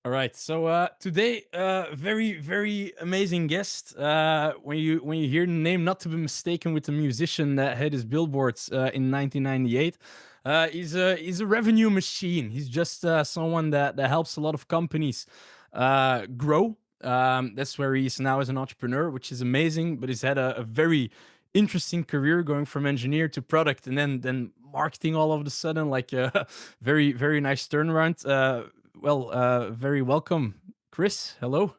All right. So today, very very amazing guest. When you hear the name, not to be mistaken with the musician that had his billboards in 1998. He's a revenue machine. He's just someone that helps a lot of companies grow. That's where he is now as an entrepreneur, which is amazing. But he's had a very interesting career, going from engineer to product, and then marketing all of a sudden. Like a very very nice turnaround. Very welcome, Chris. Hello.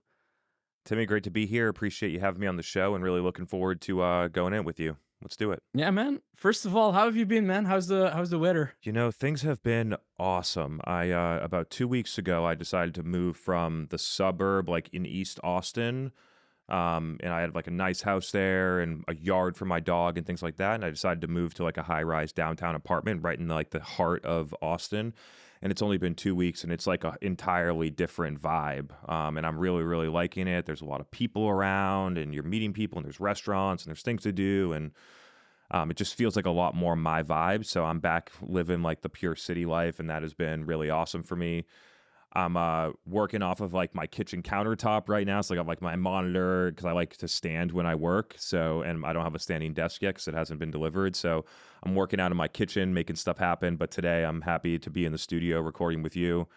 Timmy, great to be here. Appreciate you having me on the show and really looking forward to going in with you. Let's do it. Yeah, man. First of all, how have you been, man? How's the weather? Things have been awesome. I about 2 weeks ago I decided to move from the suburb like in East Austin. And I had like a nice house there and a yard for my dog and things like that. And I decided to move to like a high-rise downtown apartment right in like the heart of Austin. And it's only been 2 weeks and it's like an entirely different vibe. And I'm really, really liking it. There's a lot of people around and you're meeting people and there's restaurants and there's things to do. And it just feels like a lot more my vibe. So I'm back living like the pure city life. And that has been really awesome for me. I'm working off of like my kitchen countertop right now. So I got like my monitor because I like to stand when I work. So, and I don't have a standing desk yet because it hasn't been delivered. So I'm working out in my kitchen, making stuff happen. But today I'm happy to be in the studio recording with you,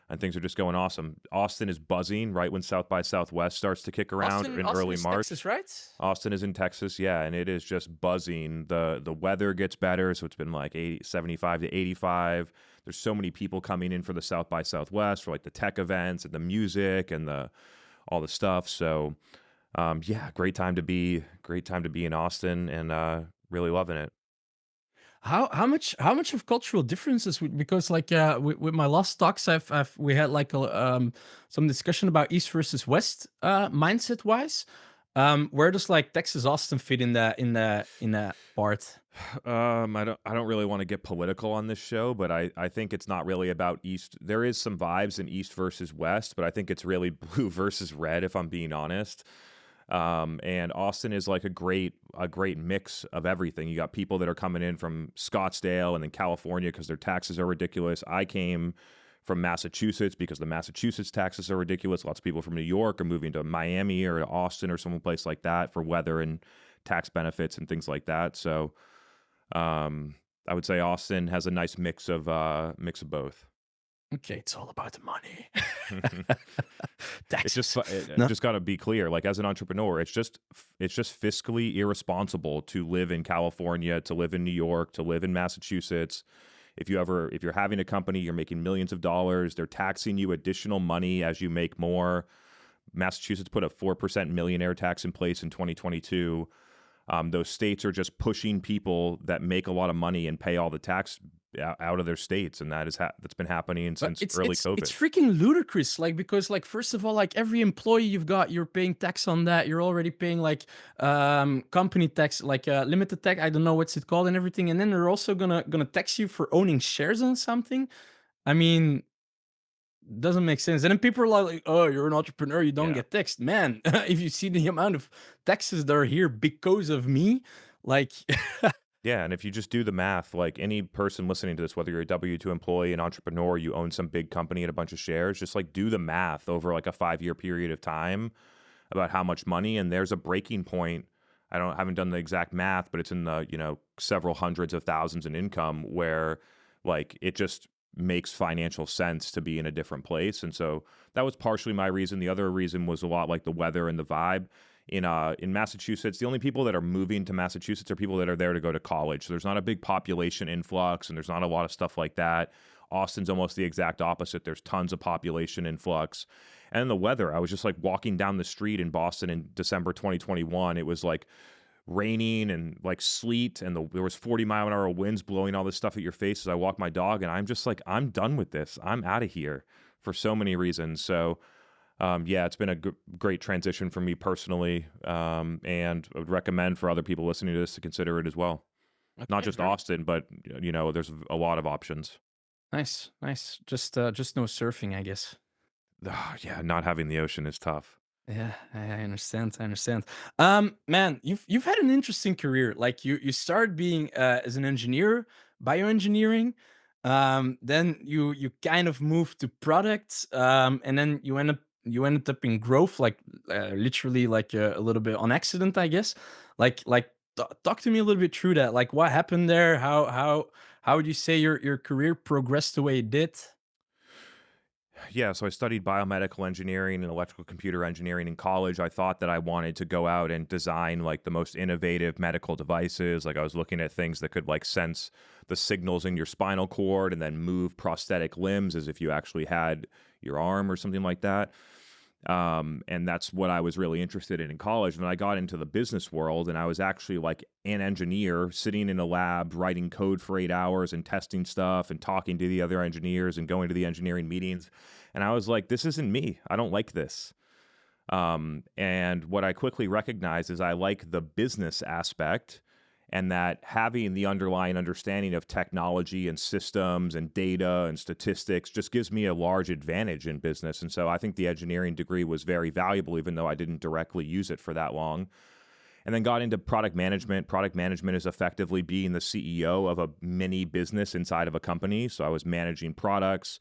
and things are just going awesome. Austin is buzzing right when South by Southwest starts to kick around Austin, in Austin early is March. Texas, right? Austin is in Texas, yeah, and it is just buzzing. The weather gets better, so it's been like 80, 75 to 85. There's so many people coming in for the South by Southwest for like the tech events and the music and the all the stuff. So, yeah, great time to be in Austin and really loving it. How much of cultural differences because like with my last talks I've we had like some discussion about East versus West mindset wise. Where does like Texas Austin fit in that part? I don't really want to get political on this show, but I think it's not really about East. There is some vibes in East versus West, but I think it's really blue versus red, if I'm being honest. And Austin is like a great mix of everything. You got people that are coming in from Scottsdale and then California because their taxes are ridiculous. I came from Massachusetts because the Massachusetts taxes are ridiculous. Lots of people from New York are moving to Miami or to Austin or some place like that for weather and tax benefits and things like that. So I would say Austin has a nice mix of both. Okay, it's all about the money. It's just Taxes. it No. just got to be clear. Like as an entrepreneur, it's just fiscally irresponsible to live in California, to live in New York, to live in Massachusetts. If you're having a company, you're making millions of dollars, they're taxing you additional money as you make more. Massachusetts put a 4% millionaire tax in place in 2022. Those states are just pushing people that make a lot of money and pay all the tax out of their states, and that's been happening But since it's early it's it's COVID. freaking ludicrous, like, because, like, first of all, like, every employee you've got, you're paying tax on that. You're already paying, like, company tax, like, limited tax, I don't know what's it called and everything, and then they're also gonna tax you for owning shares on something. I mean, doesn't make sense. And then people are like, "Oh, you're an entrepreneur, you don't Yeah. get taxed." Man, if you see the amount of taxes that are here because of me, like Yeah, and if you just do the math, like any person listening to this, whether you're a W-2 employee, an entrepreneur, you own some big company and a bunch of shares, just like do the math over like a 5-year period of time about how much money. And there's a breaking point. I haven't done the exact math, but it's in the, several hundreds of thousands in income where like it just makes financial sense to be in a different place. And so that was partially my reason. The other reason was a lot like the weather and the vibe in Massachusetts. The only people that are moving to Massachusetts are people that are there to go to college. So there's not a big population influx and there's not a lot of stuff like that. Austin's almost the exact opposite. There's tons of population influx. And the weather, I was just like walking down the street in Boston in December 2021. It was like raining and like sleet and there was 40-mile-an-hour winds blowing all this stuff at your face as I walk my dog, and I'm just like, I'm done with this. I'm out of here for so many reasons. So yeah, it's been a great transition for me personally, and I would recommend for other people listening to this to consider it as well. Not okay, just very Austin, but there's a lot of options. nice, nice. Just no surfing, I guess. Yeah, not having the ocean is tough. Yeah, I understand. I understand. Man, you've had an interesting career. Like you started being as an engineer, bioengineering. Then you kind of moved to products, and then you ended up in growth, like literally like a little bit on accident, I guess. Talk to me a little bit through that. Like what happened there? How would you say your career progressed the way it did? Yeah, so I studied biomedical engineering and electrical computer engineering in college. I thought that I wanted to go out and design like the most innovative medical devices. Like I was looking at things that could like sense the signals in your spinal cord and then move prosthetic limbs as if you actually had your arm or something like that. And that's what I was really interested in college. And I got into the business world, and I was actually like an engineer sitting in a lab writing code for 8 hours and testing stuff and talking to the other engineers and going to the engineering meetings. And I was like, this isn't me. I don't like this. And what I quickly recognized is I like the business aspect, and that having the underlying understanding of technology and systems and data and statistics just gives me a large advantage in business. And so I think the engineering degree was very valuable, even though I didn't directly use it for that long. And then got into product management. Product management is effectively being the CEO of a mini business inside of a company. So I was managing products.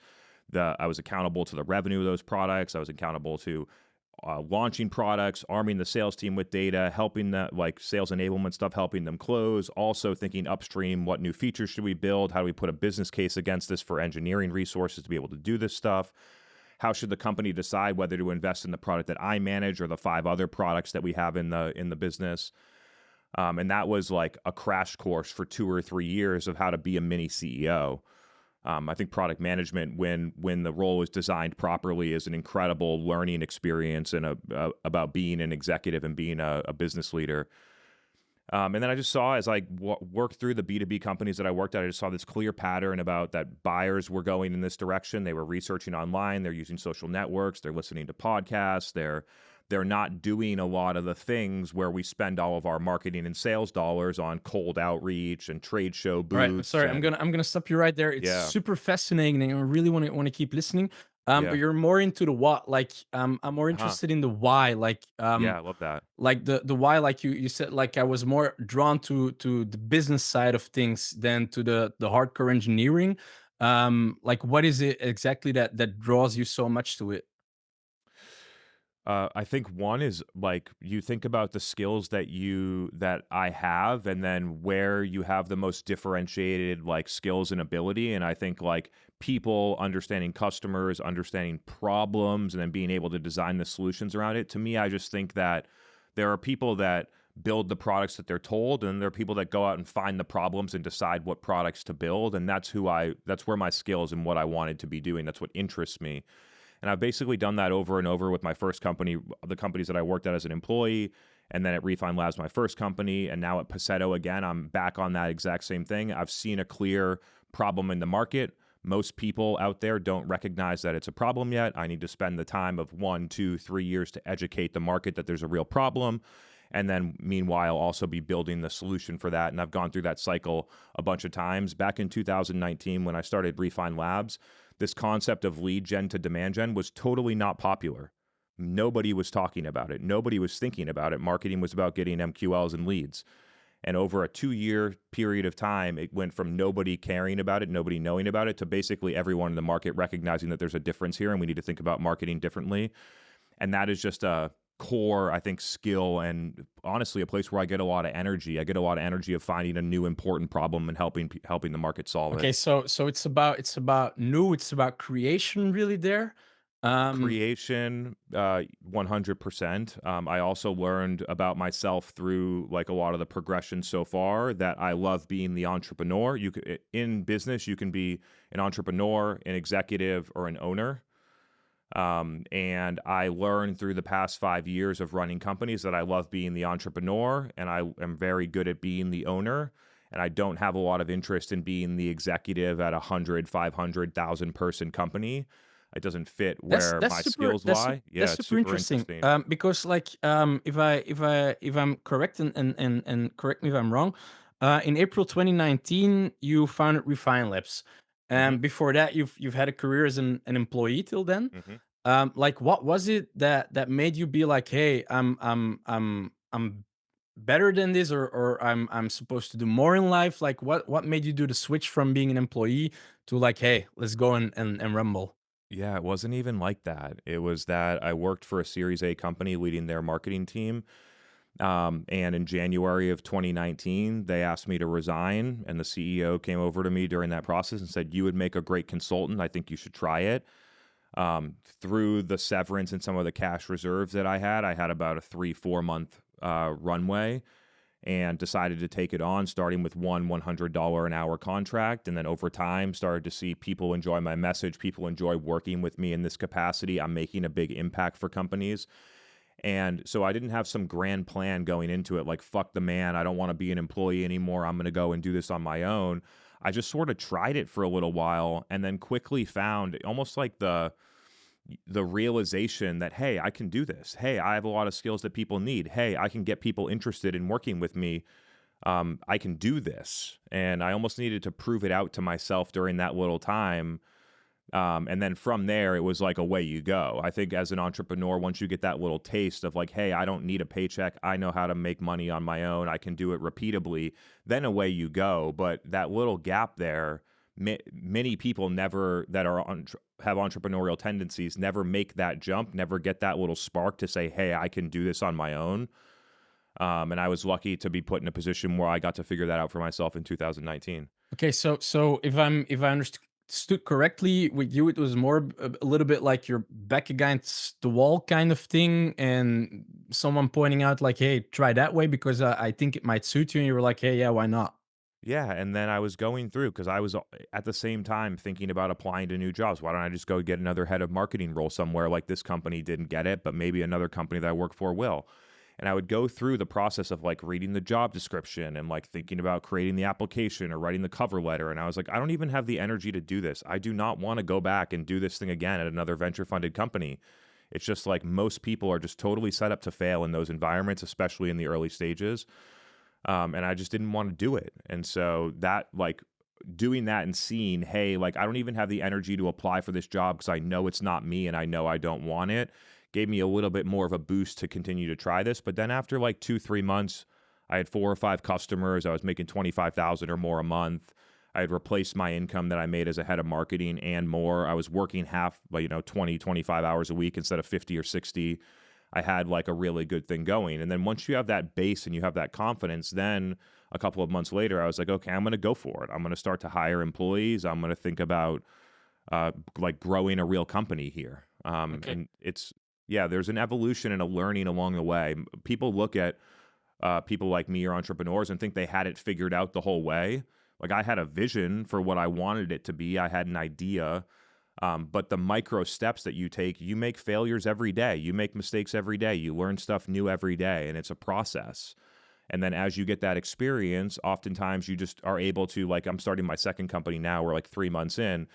I was accountable to the revenue of those products. I was accountable to launching products, arming the sales team with data, helping the like sales enablement stuff, helping them close. Also thinking upstream, what new features should we build? How do we put a business case against this for engineering resources to be able to do this stuff? How should the company decide whether to invest in the product that I manage or the 5 other products that we have in the business? And that was like a crash course for 2 or 3 years of how to be a mini CEO. I think product management, when the role is designed properly, is an incredible learning experience and about being an executive and being a business leader. And then I just saw as I worked through the B2B companies that I worked at, I just saw this clear pattern about that buyers were going in this direction. They were researching online, they're using social networks, they're listening to podcasts, they're not doing a lot of the things where we spend all of our marketing and sales dollars on cold outreach and trade show All right, booths sorry, I'm and gonna stop you right there. It's yeah, super fascinating, and I really want to keep listening. But yeah, you're more into the what. Like, I'm more huh, interested in the why. yeah, I love that. Like the why. Like you said, like I was more drawn to the business side of things than to the hardcore engineering. Like what is it exactly that draws you so much to it? I think one is like you think about the skills that I have, and then where you have the most differentiated like skills and ability. And I think like people understanding customers, understanding problems, and then being able to design the solutions around it. To me, I just think that there are people that build the products that they're told, and there are people that go out and find the problems and decide what products to build. And that's where my skills and what I wanted to be doing. That's what interests me. And I've basically done that over and over with my first company, the companies that I worked at as an employee, and then at Refine Labs, my first company, and now at Paceto again, I'm back on that exact same thing. I've seen a clear problem in the market. Most people out there don't recognize that it's a problem yet. I need to spend the time of 1, 2, 3 years to educate the market that there's a real problem. And then meanwhile, also be building the solution for that. And I've gone through that cycle a bunch of times. Back in 2019, when I started Refine Labs, this concept of lead gen to demand gen was totally not popular. Nobody was talking about it. Nobody was thinking about it. Marketing was about getting MQLs and leads. And over a 2 year period of time, it went from nobody caring about it, nobody knowing about it, to basically everyone in the market recognizing that there's a difference here and we need to think about marketing differently. And that is just a core, I think, skill and honestly a place where I get a lot of energy. I get a lot of energy of finding a new important problem and helping the market solve it. Okay, so it's about new. It's about creation, really. There. Um, Creation, 100%. I also learned about myself through like a lot of the progression so far that I love being the entrepreneur. In business, you can be an entrepreneur, an executive, or an owner. And I learned through the past 5 years of running companies that I love being the entrepreneur, and I am very good at being the owner. And I don't have a lot of interest in being the executive at 100, 500,000 person company. It doesn't fit That's where that's my super skills that's sup lie. that's Yeah, it's super super interesting, interesting. because, like, if I'm correct, and correct me if I'm wrong, in April 2019, you founded Refine Labs, Hmm. and before that, you've had a career as an employee till then. Hmm. Like, what was it that made you be like, "Hey, I'm better than this, or I'm supposed to do more in life? Like, what made you do the switch from being an employee to like, hey, let's go and rumble? Yeah, it wasn't even like that. It was that I worked for a Series A company leading their marketing team. And in January of 2019, they asked me to resign, and the CEO came over to me during that process and said, "You would make a great consultant. I think you should try it." Through the severance and some of the cash reserves that I had about a 3, 4 month runway, and decided to take it on, starting with one $100 an hour contract. And then over time, started to see people enjoy my message. People enjoy working with me in this capacity. I'm making a big impact for companies. And so I didn't have some grand plan going into it, like, fuck the man, I don't want to be an employee anymore. I'm going to go and do this on my own. I just sort of tried it for a little while and then quickly found almost like the realization that, hey, I can do this. Hey, I have a lot of skills that people need. Hey, I can get people interested in working with me. I can do this. And I almost needed to prove it out to myself during that little time. And then from there, it was like away you go. I think as an entrepreneur, once you get that little taste of like, hey, I don't need a paycheck. I know how to make money on my own. I can do it repeatably. Then away you go. But that little gap there, many people never that are have entrepreneurial tendencies never make that jump, never get that little spark to say, hey, I can do this on my own. And I was lucky to be put in a position where I got to figure that out for myself in 2019. Okay, so if I understood correctly, with you, it was more a little bit like you're back against the wall kind of thing, and someone pointing out like, "Hey, try that way because I think it might suit you," and you were like, "Hey, yeah, why not?" Yeah, and then I was going through because I was at the same time thinking about applying to new jobs. Why don't I just go get another head of marketing role somewhere, like this company didn't get it, but maybe another company that I work for will. And I would go through the process of like reading the job description and like thinking about creating the application or writing the cover letter. And I was like, I don't even have the energy to do this. I do not want to go back and do this thing again at another venture funded company. It's just like most people are just totally set up to fail in those environments, especially in the early stages. And I just didn't want to do it. And so that, like, doing that and seeing, hey, like, I don't even have the energy to apply for this job because I know it's not me and I know I don't want it, gave me a little bit more of a boost to continue to try this. But then after like 2, 3 months, I had 4 or 5 customers. I was making 25,000 or more a month. I had replaced my income that I made as a head of marketing and more. I was working half, 20, 25 hours a week instead of 50 or 60. I had like a really good thing going. And then once you have that base and you have that confidence, then a couple of months later, I was like, okay, I'm going to go for it. I'm going to start to hire employees. I'm going to think about like growing a real company here. Okay. And it's, yeah, there's an evolution and a learning along the way. People look at people like me or entrepreneurs and think they had it figured out the whole way. Like I had a vision for what I wanted it to be. I had an idea. But the micro steps that you take, you make failures every day. You make mistakes every day. You learn stuff new every day, and it's a process. And then as you get that experience, oftentimes you just are able to, like, I'm starting my second company now. We're like 3 months in.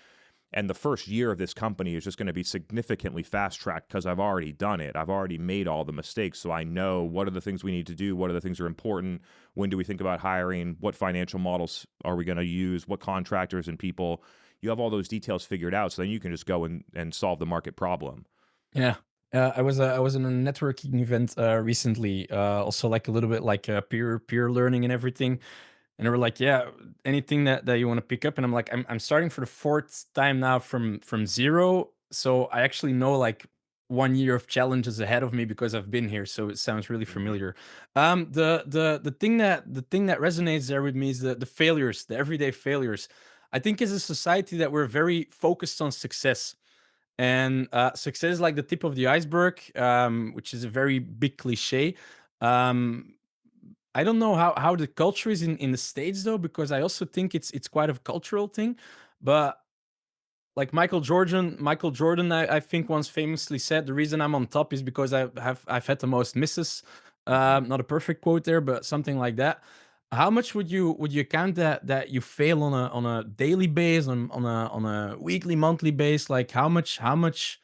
And the first year of this company is just going to be significantly fast tracked because I've already done it. I've already made all the mistakes. So I know what are the things we need to do? What are the things that are important? When do we think about hiring? What financial models are we going to use? What contractors and people? You have all those details figured out. So then you can just go and solve the market problem. Yeah. I was in a networking event recently, also like a little bit like peer learning and everything. And they were like, "Yeah, anything that you want to pick up?" And I'm like, "I'm starting for the fourth time now from zero, so I actually know like 1 year of challenges ahead of me because I've been here. So it sounds really Mhm. familiar." The thing that resonates there with me is the failures, the everyday failures. I think as a society that we're very focused on success, and success is like the tip of the iceberg, which is a very big cliche. Um, I don't know how the culture is in the States though, because I also think it's quite a cultural thing. But like Michael Jordan, I think once famously said, "The reason I'm on top is because I've had the most misses." Mhm. Not a perfect quote there, but something like that. How much would you count that you fail on a daily base, on a weekly, monthly base? Like how much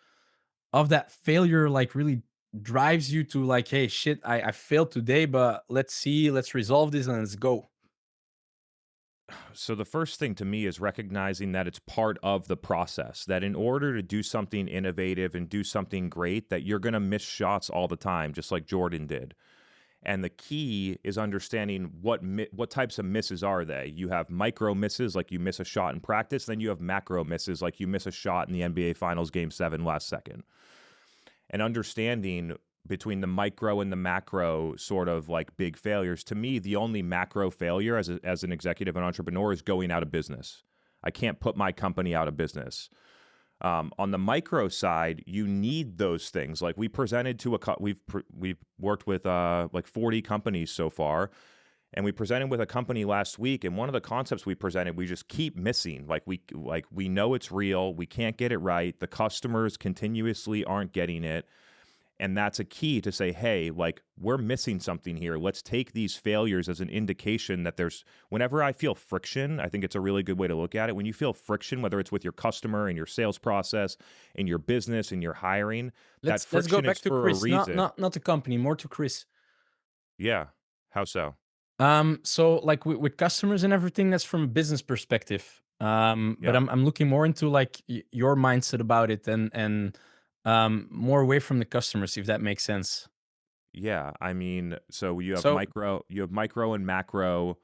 of that failure like really drives you to like, hey, shit, I failed today, but let's resolve this and let's go. So the first thing to me is recognizing that it's part of the process, that in order to do something innovative and do something great, that you're going to miss shots all the time, just like Jordan did. And the key is understanding what types of misses are they. You have micro misses, like you miss a shot in practice. Then you have macro misses, like you miss a shot in the NBA Finals Game 7 last second. And understanding between the micro and the macro sort of like big failures. To me, the only macro failure as an executive and entrepreneur is going out of business. I can't put my company out of business. On the micro side, you need those things. Like we presented to we've worked with like 40 companies so far, and we presented with a company last week. And one of the concepts we presented, we just keep missing. Like we know it's real, we can't get it right. The customers continuously aren't getting it. And that's a key to say, hey, like we're missing something here. Let's take these failures as an indication that whenever I feel friction, I think it's a really good way to look at it. When you feel friction, whether it's with your customer and your sales process, in your business, and your hiring, that Let's go friction is back to for a Chris, reason. not the company, more to Chris. Yeah. How so? So like with customers and everything, that's from a business perspective. But Yeah. I'm looking more into like your mindset about it and more away from the customers, if that makes sense. Yeah. I mean, so So you have micro and macro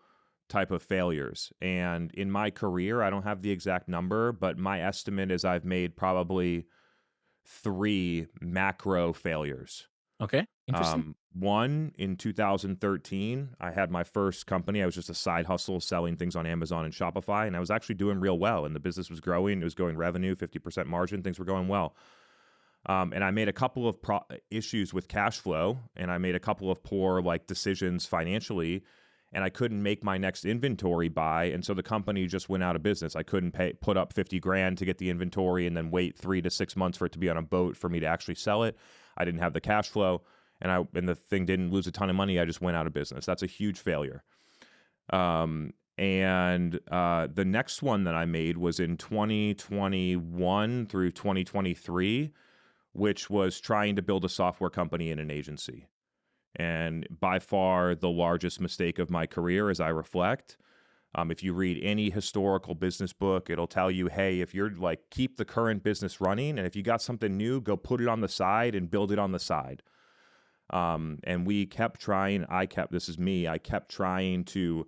type of failures. And in my career, I don't have the exact number, but my estimate is I've made probably 3 macro failures. okay, interesting. One in 2013, I had my first company. I was just a side hustle selling things on Amazon and Shopify, and I was actually doing real well. And the business was growing. It was going revenue, 50% margin. Things were going well. And I made a couple of issues with cash flow, and I made a couple of poor like decisions financially, and I couldn't make my next inventory buy, and so the company just went out of business. I couldn't put up 50 grand to get the inventory and then wait 3 to 6 months for it to be on a boat for me to actually sell it. I didn't have the cash flow, and the thing didn't lose a ton of money. I just went out of business. That's a huge failure. And the next one that I made was in 2021 through 2023, which was trying to build a software company in an agency. And by far the largest mistake of my career as I reflect. If you read any historical business book, it'll tell you, hey, if you're like, keep the current business running, and if you got something new, go put it on the side and build it on the side. And we kept trying, this is me, I kept trying to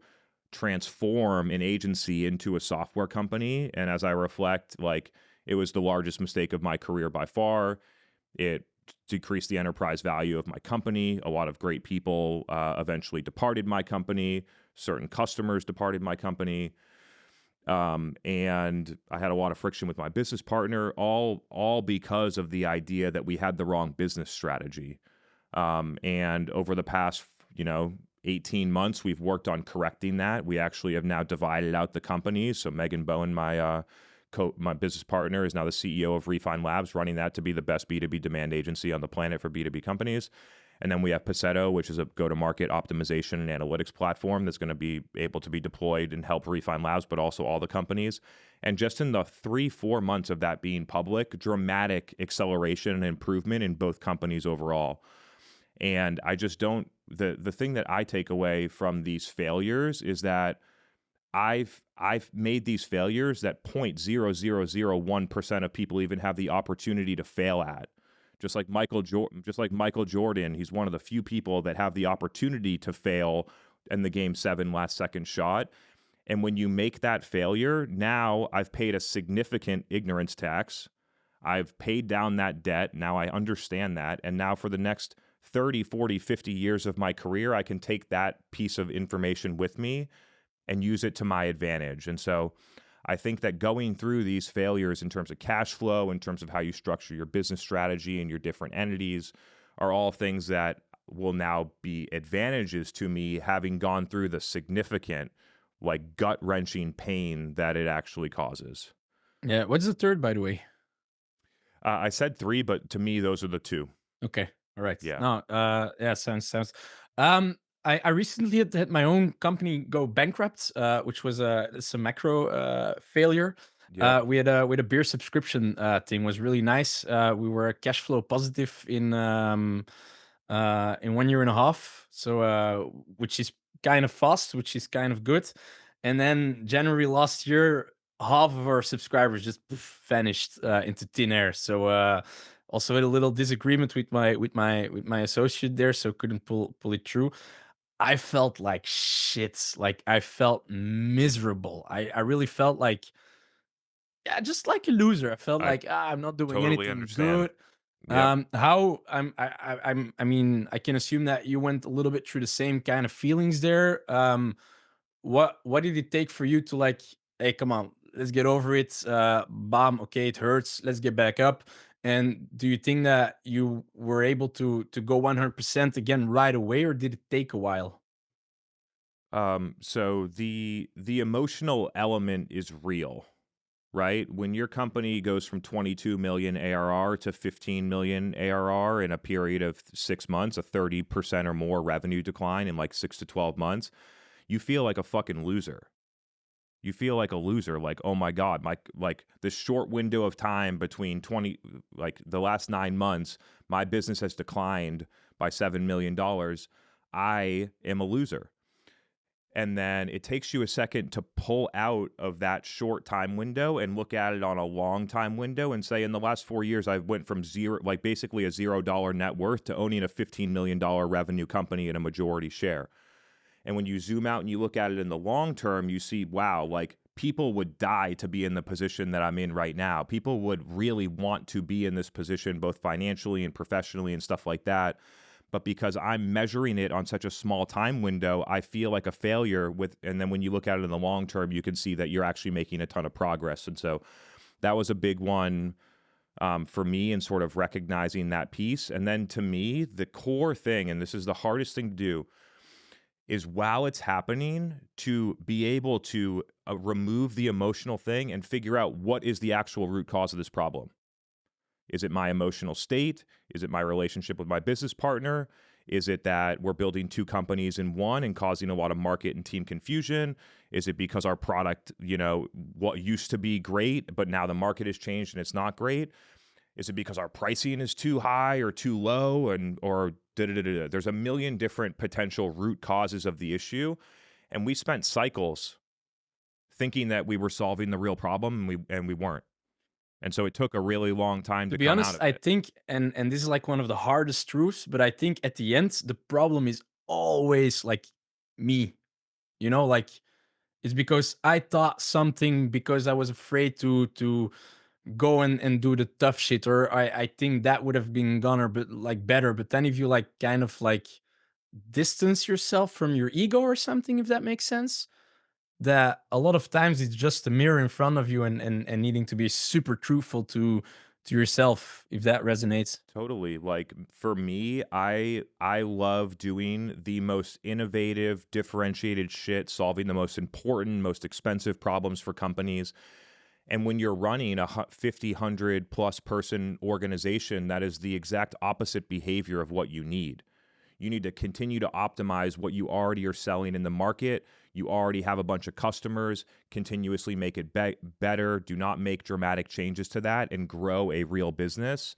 transform an agency into a software company. And as I reflect, like, it was the largest mistake of my career by far. It decreased the enterprise value of my company. A lot of great people eventually departed my company. Certain customers departed my company. And I had a lot of friction with my business partner, all because of the idea that we had the wrong business strategy. And over the past, 18 months, we've worked on correcting that. We actually have now divided out the companies. So Megan Bowen, my business partner, is now the CEO of Refine Labs, running that to be the best B2B demand agency on the planet for B2B companies. And then we have Paceto, which is a go-to-market optimization and analytics platform that's going to be able to be deployed and help Refine Labs, but also all the companies. And just in the 3-4 months of that being public, dramatic acceleration and improvement in both companies overall. And I just don't, the thing that I take away from these failures is that I've made these failures that 0.0001% of people even have the opportunity to fail at. Just like Michael Jordan, he's one of the few people that have the opportunity to fail in the Game 7 last second shot. And when you make that failure, now I've paid a significant ignorance tax. I've paid down that debt. Now I understand that. And now for the next 30, 40, 50 years of my career, I can take that piece of information with me and use it to my advantage. And so I think that going through these failures in terms of cash flow, in terms of how you structure your business strategy and your different entities, are all things that will now be advantages to me, having gone through the significant, like, gut-wrenching pain that it actually causes. Yeah. What's the third, by the way? I said 3, but to me, those are the 2. Okay. All right. Yeah. No, yeah, sounds. I recently had my own company go bankrupt, which was it's a macro failure. Yep. We had a beer subscription thing, was really nice. We were cash flow positive in 1 year and a half, so which is kind of fast, which is kind of good. And then January last year, half of our subscribers just poof, vanished into thin air. So also had a little disagreement with my associate there, so couldn't pull it through. I felt like shit. Like I felt miserable. I really felt like, yeah, just like a loser. I felt I like, I'm not doing totally anything understand. good. Yep. How I mean, I can assume that you went a little bit through the same kind of feelings there. What did it take for you to like, hey, come on, let's get over it. Bomb, okay, it hurts. Let's get back up. And do you think that you were able to go 100% again right away, or did it take a while? So the emotional element is real, right? When your company goes from 22 million ARR to 15 million ARR in a period of 6 months, a 30% or more revenue decline in like 6 to 12 months, you feel like a fucking loser. You feel like a loser, like, oh my God, my like this short window of time between 20, like the last 9 months, my business has declined by $7 million. I am a loser. And then it takes you a second to pull out of that short time window and look at it on a long time window and say, in the last 4 years, I went from zero, like basically a $0 net worth, to owning a $15 million revenue company in a majority share. And when you zoom out and you look at it in the long term, you see, wow, like people would die to be in the position that I'm in right now. People would really want to be in this position, both financially and professionally and stuff like that. But because I'm measuring it on such a small time window, I feel like a failure with, and then when you look at it in the long term, you can see that you're actually making a ton of progress. And so that was a big one for me in sort of recognizing that piece. And then to me, the core thing, and this is the hardest thing to do, is while it's happening, to be able to remove the emotional thing and figure out what is the actual root cause of this problem. Is it my emotional state? Is it my relationship with my business partner? Is it that we're building two companies in one and causing a lot of market and team confusion? Is it because our product, what used to be great, but now the market has changed and it's not great? Is it because our pricing is too high or too low, or da da da da? There's a million different potential root causes of the issue, and we spent cycles thinking that we were solving the real problem, and we weren't. And so it took a really long time To to be come out honest, of I it. think, and this is like one of the hardest truths, but I think at the end, the problem is always like me. Like it's because I thought something because I was afraid to go and do the tough shit, or I think that would have been gonna but like better. But then if you like kind of like distance yourself from your ego or something, if that makes sense, that a lot of times it's just a mirror in front of you, and needing to be super truthful to yourself, if that resonates. Totally. Like for me, I love doing the most innovative, differentiated shit, solving the most important, most expensive problems for companies. And when you're running a 50, 100 plus person organization, that is the exact opposite behavior of what you need. You need to continue to optimize what you already are selling in the market. You already have a bunch of customers, continuously make it better. Do not make dramatic changes to that and grow a real business.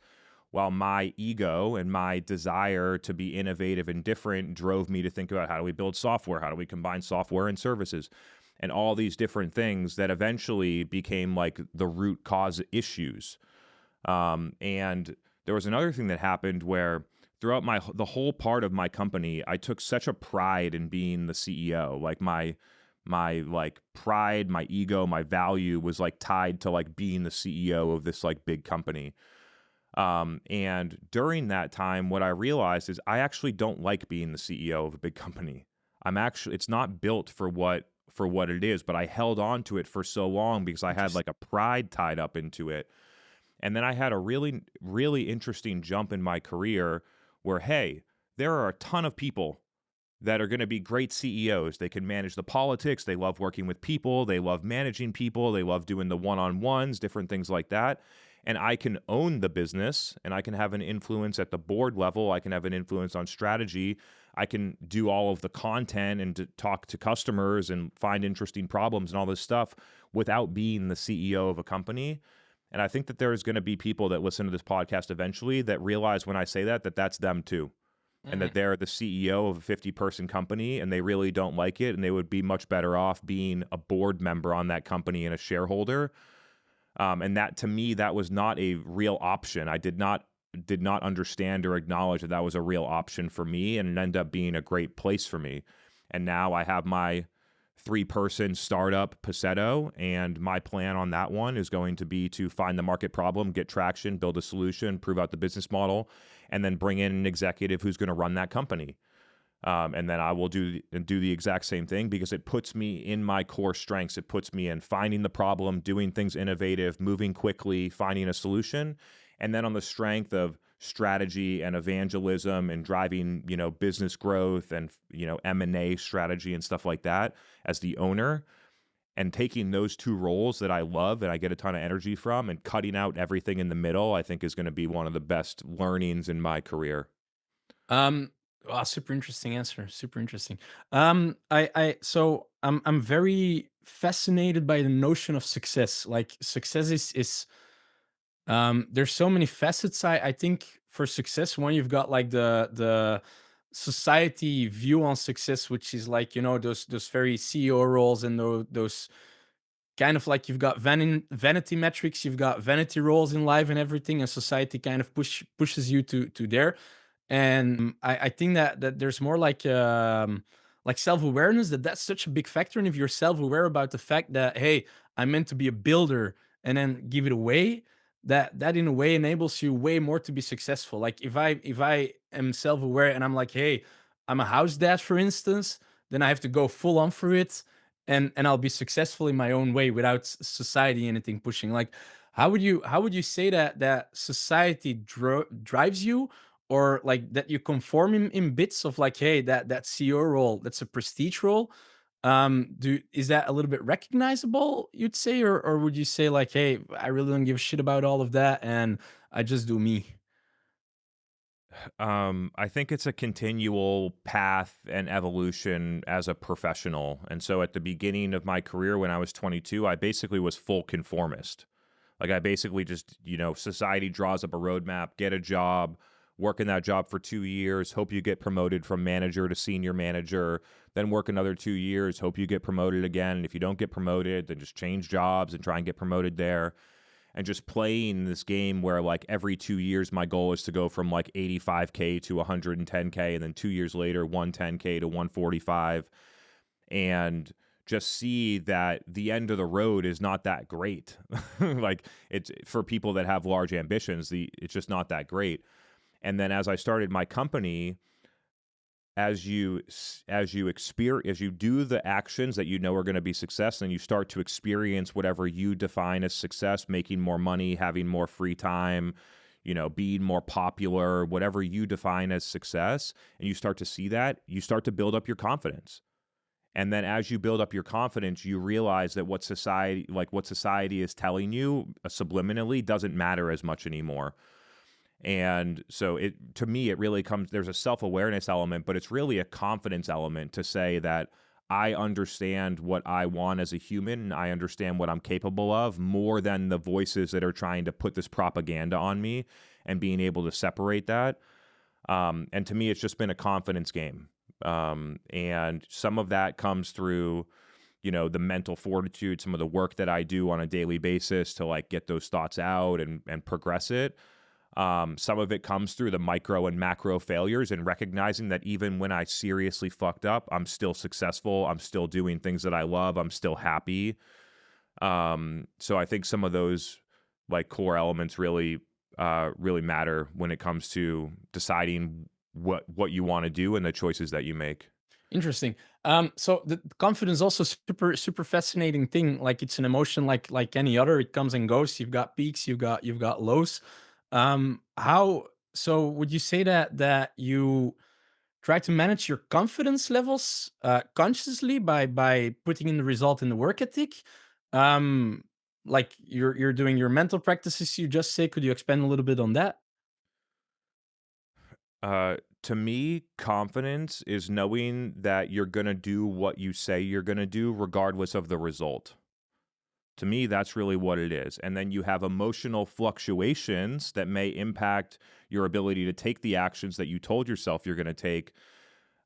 While my ego and my desire to be innovative and different drove me to think about, how do we build software? How do we combine software and services? And all these different things that eventually became like the root cause issues. And there was another thing that happened where throughout the whole part of my company, I took such a pride in being the CEO. Like my like pride, my ego, my value was like tied to like being the CEO of this like big company. And during that time, what I realized is I actually don't like being the CEO of a big company. It's not built for what it is, but I held on to it for so long because I had like a pride tied up into it. And then I had a really, really interesting jump in my career where, hey, there are a ton of people that are going to be great CEOs. They can manage the politics. They love working with people. They love managing people. They love doing the one-on-ones, different things like that. And I can own the business and I can have an influence at the board level. I can have an influence on strategy. I can do all of the content and to talk to customers and find interesting problems and all this stuff without being the CEO of a company. And I think that there's going to be people that listen to this podcast eventually that realize when I say that that's them too. And that they're the CEO of a 50-person company and they really don't like it. And they would be much better off being a board member on that company and a shareholder. And that, to me, that was not a real option. I did not did not understand or acknowledge that that was a real option for me, and it ended up being a great place for me. And now I have my 3-person startup, Paceto, and my plan on that one is going to be to find the market problem, get traction, build a solution, prove out the business model, and then bring in an executive who's going to run that company. And then I will do the exact same thing, because it puts me in my core strengths. It puts me in finding the problem, doing things innovative, moving quickly, finding a solution. And then on the strength of strategy and evangelism and driving, business growth and, M&A strategy and stuff like that as the owner, and taking those 2 roles that I love and I get a ton of energy from, and cutting out everything in the middle, I think is going to be one of the best learnings in my career. Um, Super interesting answer. Super interesting. So I'm very fascinated by the notion of success. Like success is there's so many facets. I think for success, one you've got like the society view on success, which is like those very CEO roles and those kind of like you've got vanity metrics, you've got vanity roles in life and everything, and society kind of pushes you to there. And I think that there's more like self-awareness, that's such a big factor. And if you're self-aware about the fact that, hey, I'm meant to be a builder and then give it away, that in a way enables you way more to be successful. Like if I am self-aware and I'm like, hey, I'm a house dad, for instance, then I have to go full on for it, and I'll be successful in my own way without society anything pushing. Like, how would you say that society drives you, or like that you conform in bits of like, hey, that CEO role, that's a prestige role. Do Is that a little bit recognizable, you'd say, or would you say like, hey, I really don't give a shit about all of that and I just do me? I think it's a continual path and evolution as a professional. And so at the beginning of my career, when I was 22, I basically was full conformist. Like I basically just, society draws up a roadmap, get a job, work in that job for 2 years, hope you get promoted from manager to senior manager, then work another 2 years, hope you get promoted again. And if you don't get promoted, then just change jobs and try and get promoted there. And just playing this game where like every 2 years my goal is to go from like 85K to 110K, and then 2 years later 110K to 145, and just see that the end of the road is not that great. Like it's for people that have large ambitions, it's just not that great. And then as I started my company, as you do the actions that you know are going to be success, and you start to experience whatever you define as success, making more money, having more free time, being more popular, whatever you define as success, and you start to see that, you start to build up your confidence. And then as you build up your confidence, you realize that what society is telling you subliminally doesn't matter as much anymore. And so to me, it really there's a self-awareness element, but it's really a confidence element to say that I understand what I want as a human, and I understand what I'm capable of, more than the voices that are trying to put this propaganda on me, and being able to separate that. And to me, it's just been a confidence game. And some of that comes through, the mental fortitude, some of the work that I do on a daily basis to like get those thoughts out and progress it. Some of it comes through the micro and macro failures, and recognizing that even when I seriously fucked up, I'm still successful. I'm still doing things that I love. I'm still happy. So I think some of those like core elements really matter when it comes to deciding what you want to do and the choices that you make. Interesting. So the confidence also super fascinating thing. Like it's an emotion like any other. It comes and goes. You've got peaks. You've got lows. How so? Would you say that you try to manage your confidence levels consciously by putting in the result in the work ethic? Um, like you're doing your mental practices. You just say. Could you expand a little bit on that? To me, confidence is knowing that you're going to do what you say you're going to do, regardless of the result. To me, that's really what it is. And then you have emotional fluctuations that may impact your ability to take the actions that you told yourself you're going to take.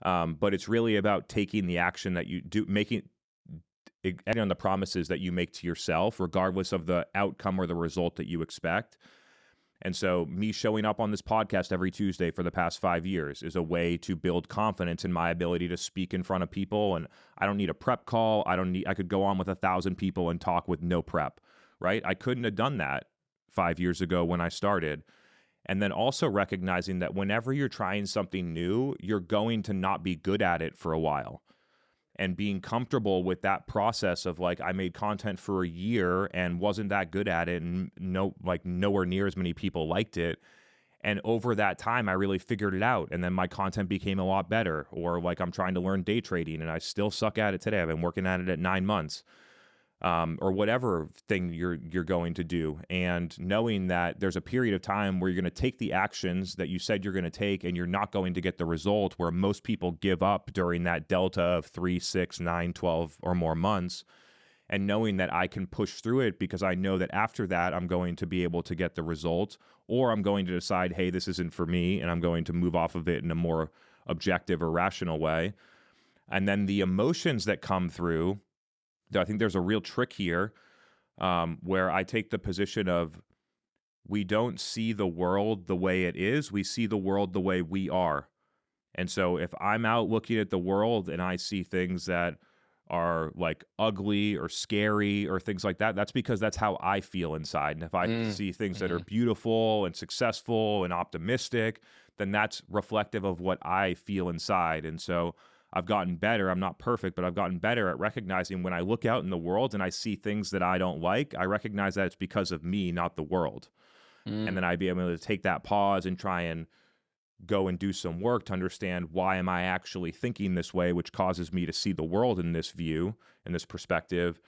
But it's really about taking the action that you do, acting on the promises that you make to yourself, regardless of the outcome or the result that you expect. And so, me showing up on this podcast every Tuesday for the past 5 years is a way to build confidence in my ability to speak in front of people. And I don't need a prep call. I could go on with 1,000 people and talk with no prep, right? I couldn't have done that 5 years ago when I started. And then also recognizing that whenever you're trying something new, you're going to not be good at it for a while. And being comfortable with that process of like, I made content for a year and wasn't that good at it, and nowhere near as many people liked it. And over that time, I really figured it out. And then my content became a lot better. Or like, I'm trying to learn day trading and I still suck at it today. I've been working at it at 9 months. Or whatever thing you're going to do, and knowing that there's a period of time where you're going to take the actions that you said you're going to take, and you're not going to get the result, where most people give up during that delta of 3, 6, 9, 12 or more months, and knowing that I can push through it because I know that after that I'm going to be able to get the result, or I'm going to decide, hey, this isn't for me, and I'm going to move off of it in a more objective or rational way. And then the emotions that come through, I think there's a real trick here, where I take the position of, we don't see the world the way it is, we see the world the way we are. And so if I'm out looking at the world and I see things that are like ugly or scary or things like that, that's because that's how I feel inside. And if I see things that are beautiful and successful and optimistic, then that's reflective of what I feel inside. And so I've gotten better. I'm not perfect, but I've gotten better at recognizing when I look out in the world and I see things that I don't like, I recognize that it's because of me, not the world. And then I'd be able to take that pause and try and go and do some work to understand, why am I actually thinking this way, which causes me to see the world in this view, in this perspective.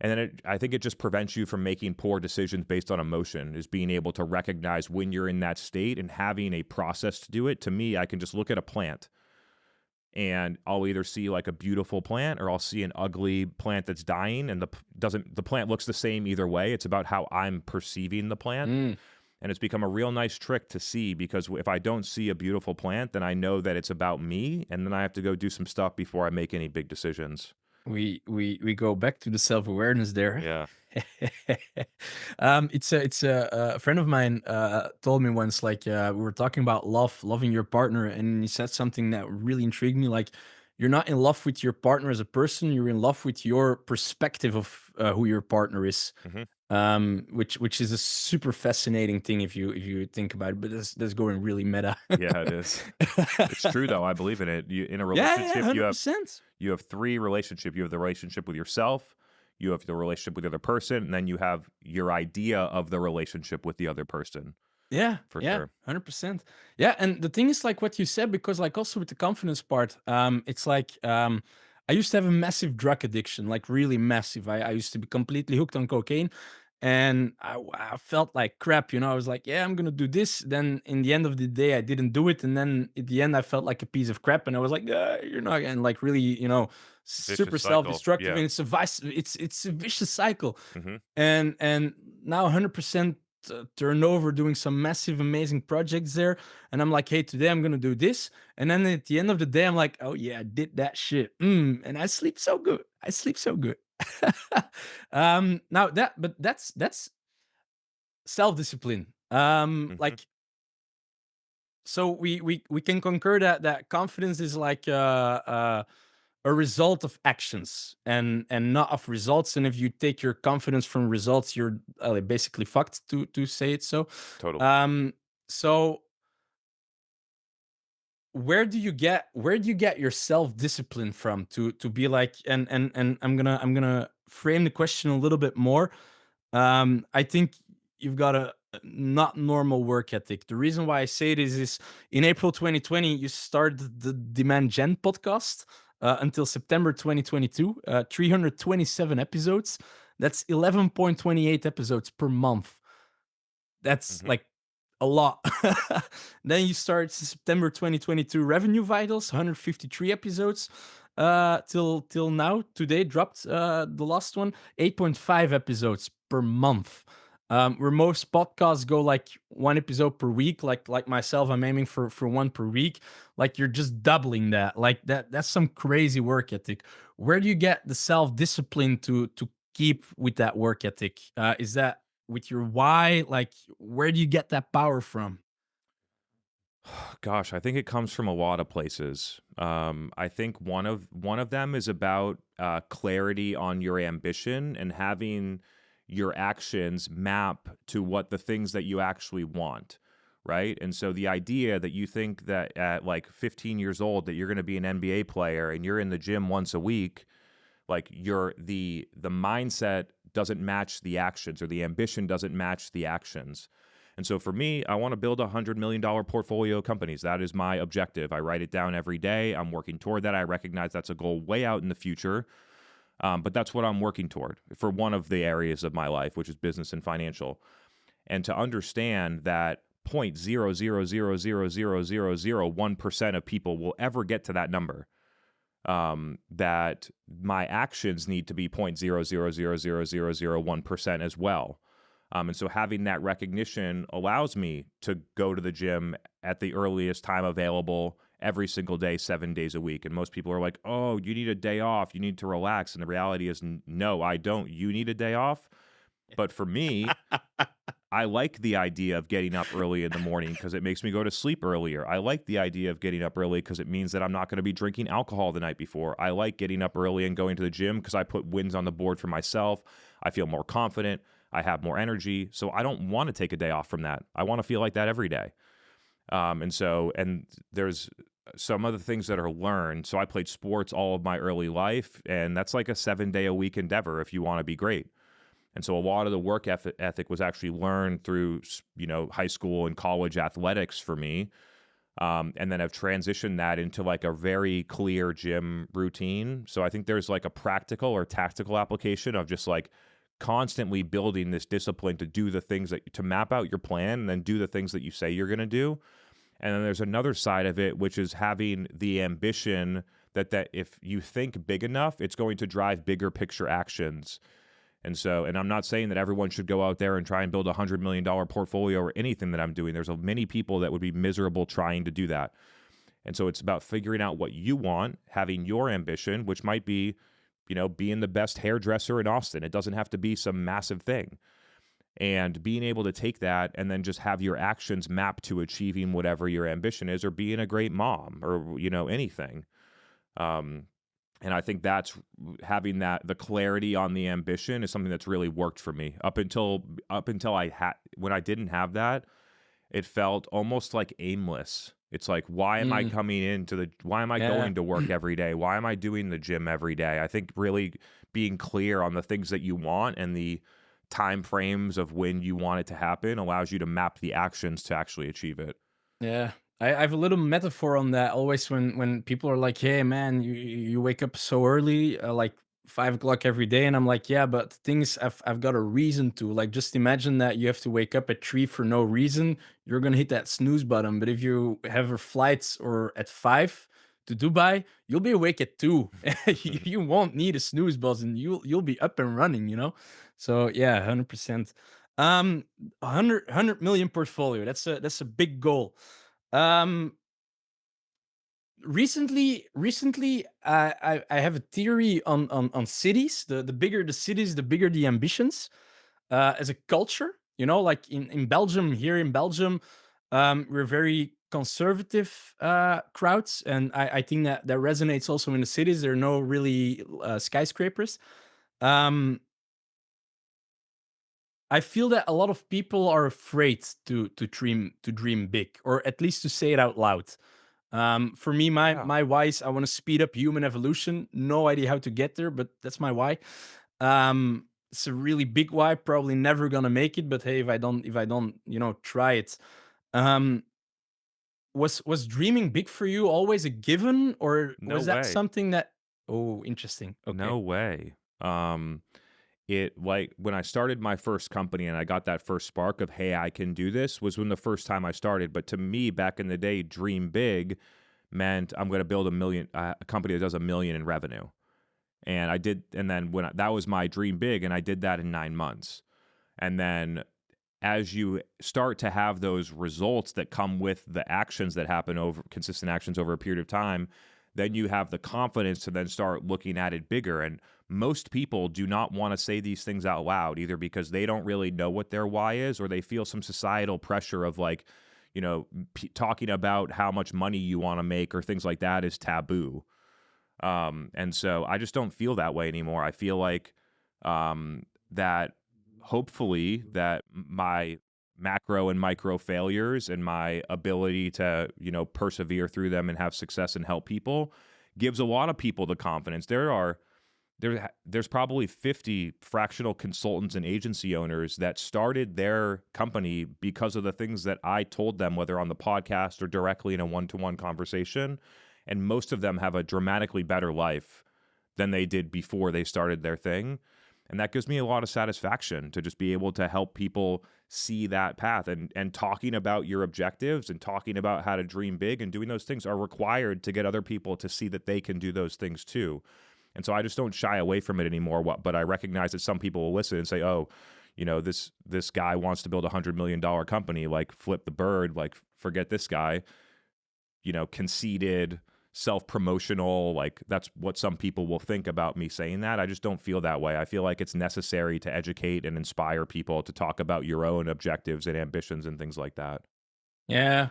And then I think it just prevents you from making poor decisions based on emotion, is being able to recognize when you're in that state and having a process to do it. To me, I can just look at a plant, and I'll either see like a beautiful plant, or I'll see an ugly plant that's dying, and the plant looks the same either way. It's about how I'm perceiving the plant. And it's become a real nice trick to see, because if I don't see a beautiful plant, then I know that it's about me, and then I have to go do some stuff before I make any big decisions. We go back to the self-awareness there. Yeah. It's a friend of mine told me once, like, we were talking about loving your partner, and he said something that really intrigued me. Like, you're not in love with your partner as a person, you're in love with your perspective of who your partner is. hmm Which is a super fascinating thing if you think about it. But that's going really meta. Yeah, it is. It's true though. I believe in it. In a Yeah, yeah, relationship, 100%. you have three relationships. You have the relationship with yourself, you have the relationship with the other person, and then you have your idea of the relationship with the other person, Yeah, for yeah, sure. 100%. Yeah, and the thing is, like what you said, because like also with the confidence part, it's like I used to have a massive drug addiction, like really massive. I used to be completely hooked on cocaine, and I felt like crap. I was like, yeah, I'm gonna do this. Then in the end of the day, I didn't do it, and then at the end, I felt like a piece of crap, and I was like, you're not, and like really, super Vicious cycle. self-destructive, Yeah. and it's a vicious cycle. hmm And now 100% turnover, doing some massive amazing projects there, and I'm like, hey, today I'm gonna do this, and then at the end of the day I'm like, oh yeah, I did that shit. And I sleep so good, I sleep so good. Now that's self-discipline. hmm Like, so we can concur that confidence is like a result of actions, and not of results. And if you take your confidence from results, you're basically fucked, to say it so. Totally. So where do you get your self-discipline from, to be like, and I'm gonna frame the question a little bit more. I think you've got a not normal work ethic. The reason why I say this is, in April 2020, you started the Demand Gen podcast, until September 2022, 327 episodes. That's 11.28 episodes per month. That's hmm like a lot. Then you start September 2022 Revenue Vitals, 153 episodes. Till now, today dropped the last one, 8.5 episodes per month. Where most podcasts go like one episode per week, like myself, I'm aiming for one per week. Like, you're just doubling that. Like, that's some crazy work ethic. Where do you get the self discipline to keep with that work ethic? Is that with your why? Like, where do you get that power from? Gosh, I think it comes from a lot of places. I think one of them is about clarity on your ambition and having your actions map to what the things that you actually want, right? And so the idea that you think that at like 15 years old that you're going to be an NBA player and you're in the gym once a week, like the mindset doesn't match the actions, or the ambition doesn't match the actions. And so for me, I want to build $100 million portfolio companies. That is my objective. I write it down every day. I'm working toward that. I recognize that's a goal way out in the future. But that's what I'm working toward for one of the areas of my life, which is business and financial. And to understand that 0.000000001% of people will ever get to that number, that my actions need to be 0.0000001% as well. And so having that recognition allows me to go to the gym at the earliest time available every single day, 7 days a week. And most people are like, oh, you need a day off. You need to relax. And the reality is, no, I don't. You need a day off. But for me, I like the idea of getting up early in the morning because it makes me go to sleep earlier. I like the idea of getting up early because it means that I'm not going to be drinking alcohol the night before. I like getting up early and going to the gym because I put wins on the board for myself. I feel more confident. I have more energy. So I don't want to take a day off from that. I want to feel like that every day. And there's some other things that are learned. So I played sports all of my early life, and that's like a 7-day-a-week endeavor if you want to be great. And so a lot of the work ethic was actually learned through, high school and college athletics for me. And then I've transitioned that into like a very clear gym routine. So I think there's like a practical or tactical application of just like constantly building this discipline to do the things to map out your plan and then do the things that you say you're going to do. And then there's another side of it, which is having the ambition that if you think big enough, it's going to drive bigger picture actions. And I'm not saying that everyone should go out there and try and build $100 million portfolio or anything that I'm doing. There's many people that would be miserable trying to do that. And so it's about figuring out what you want, having your ambition, which might be, being the best hairdresser in Austin. It doesn't have to be some massive thing. And being able to take that and then just have your actions map to achieving whatever your ambition is, or being a great mom, or, anything. And I think that's having the clarity on the ambition is something that's really worked for me up until when I didn't have that, it felt almost like aimless. It's like, why am I Yeah. going to work every day? Why am I doing the gym every day? I think really being clear on the things that you want and the time frames of when you want it to happen allows you to map the actions to actually achieve it. Yeah. I have a little metaphor on that always when people are like, hey man, you wake up so early, like 5 o'clock every day, and I'm like, yeah, but the thing is, I've got a reason to. Like, just imagine that you have to wake up at 3 for no reason, you're gonna hit that snooze button. But if you have a flight or at 5 to Dubai, you'll be awake at 2. You won't need a snooze button. You'll be up and running, you know? So yeah, 100%. 100 million portfolio. That's a big goal. Um, recently, I have a theory on cities. The bigger the cities, the bigger the ambitions. As a culture, like in Belgium, here in Belgium, we're very conservative crowds, and I think that resonates also in the cities. There are no really skyscrapers. Um, I feel that a lot of people are afraid to dream big, or at least to say it out loud. For me, my Yeah. my why is I want to speed up human evolution. No idea how to get there, but that's my why. It's a really big why. Probably never gonna make it, but hey, if I don't, try it. Um, was dreaming big for you always a given, or No was that way. something that? Oh, interesting. Okay. No way. It like when I started my first company and I got that first spark of, hey, I can do this, was when the first time I started. But to me, back in the day, dream big meant I'm going to build a company that does 1 million in revenue. And I did, and then that was my dream big, and I did that in 9 months. And then as you start to have those results that come with the actions that happen over consistent actions over a period of time, then you have the confidence to then start looking at it bigger. And most people do not want to say these things out loud, either because they don't really know what their why is, or they feel some societal pressure of like, talking about how much money you want to make or things like that is taboo. And so I just don't feel that way anymore. I feel like that hopefully that my macro and micro failures and my ability to, persevere through them and have success and help people gives a lot of people the confidence. There's probably 50 fractional consultants and agency owners that started their company because of the things that I told them, whether on the podcast or directly in a one-to-one conversation. And most of them have a dramatically better life than they did before they started their thing. And that gives me a lot of satisfaction to just be able to help people see that path. And talking about your objectives and talking about how to dream big and doing those things are required to get other people to see that they can do those things too. And so I just don't shy away from it anymore. But I recognize that some people will listen and say, oh, this guy wants to build $100 million company, like flip the bird, like forget this guy, conceited, self-promotional, like that's what some people will think about me saying that. I just don't feel that way. I feel like it's necessary to educate and inspire people to talk about your own objectives and ambitions and things like that. Yeah.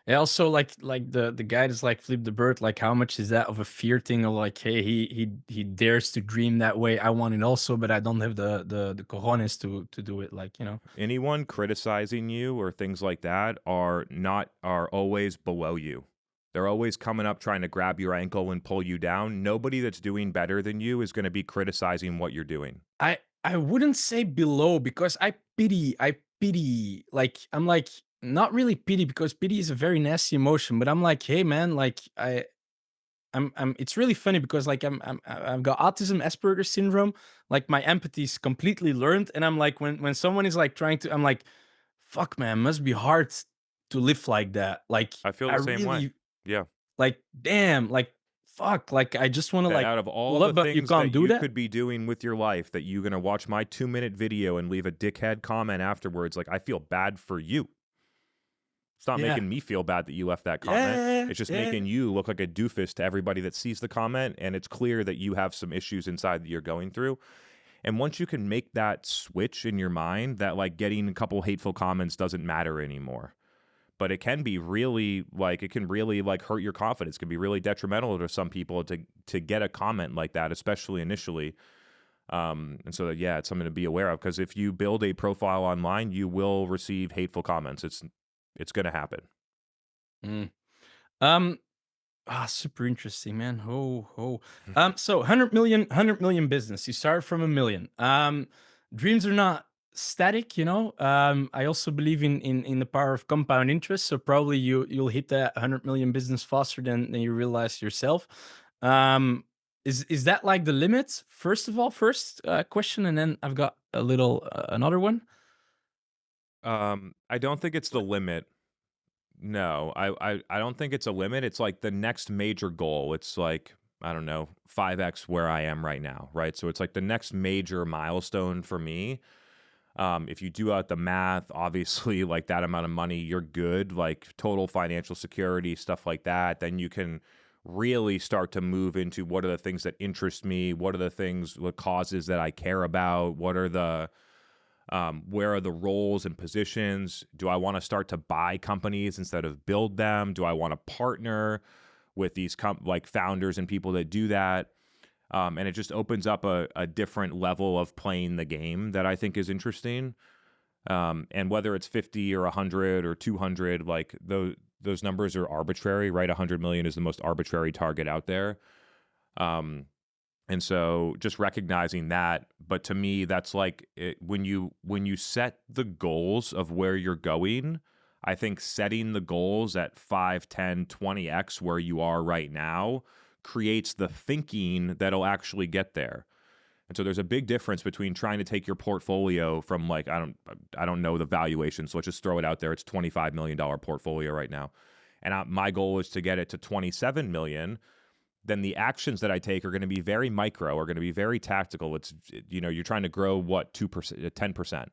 And also like the guy that's like flip the bird, like how much is that of a fear thing of like, hey, he dares to dream that way. I want it also, but I don't have the cojones to do it. Like, Anyone criticizing you or things like that are always below you. They're always coming up trying to grab your ankle and pull you down. Nobody that's doing better than you is going to be criticizing what you're doing. I wouldn't say below, because I pity, like I'm like not really pity, because pity is a very nasty emotion, but I'm like, hey man, like I'm it's really funny because like I've got autism, Asperger's syndrome, like my empathy is completely learned, and I'm like when someone is like trying to, I'm like, fuck man, must be hard to live like that. Like I feel I the same way. really, Yeah. like damn, like fuck, like I just want to That like out of all pull up, the but you things that can't do you that. could be doing with your life, that you're going to watch my 2-minute video and leave a dickhead comment afterwards, like I feel bad for you. It's not Yeah. making me feel bad that you left that comment. Yeah, It's just yeah. making you look like a doofus to everybody that sees the comment, and it's clear that you have some issues inside that you're going through. And once you can make that switch in your mind that like getting a couple hateful comments doesn't matter anymore. But it can be really like, it can really like hurt your confidence. It can be really detrimental to some people to get a comment like that, especially initially. And so that, yeah, it's something to be aware of, because if you build a profile online, you will receive hateful comments. It's going to happen. Mm. Um, super interesting, man. So 100 million business. You start from a million. Dreams are not static, I also believe in the power of compound interest. So probably you'll hit that 100 million business faster than you realize yourself. Is that like the limit? First of all, first question, and then I've got a little another one. I don't think it's the limit. No, I don't think it's a limit. It's like the next major goal. It's like, I don't know, 5x where I am right now, right? So it's like the next major milestone for me. If you do out the math, obviously, like that amount of money, you're good, like total financial security, stuff like that. Then you can really start to move into what are the things that interest me, what are the causes that I care about, what are where are the roles and positions? Do I want to start to buy companies instead of build them? Do I want to partner with these like founders and people that do that? And it just opens up a different level of playing the game that I think is interesting. And whether it's 50 or 100 or 200, like those numbers are arbitrary, right? 100 million is the most arbitrary target out there. And so just recognizing that, but to me, that's like when you set the goals of where you're going, I think setting the goals at 5, 10, 20x where you are right now creates the thinking that'll actually get there. And so there's a big difference between trying to take your portfolio from like, I don't know the valuation, so let's just throw it out there. It's $25 million portfolio right now. And my goal is to get it to 27 million. Then the actions that I take are going to be very micro, are going to be very tactical. It's, you're trying to grow 2%, 10%.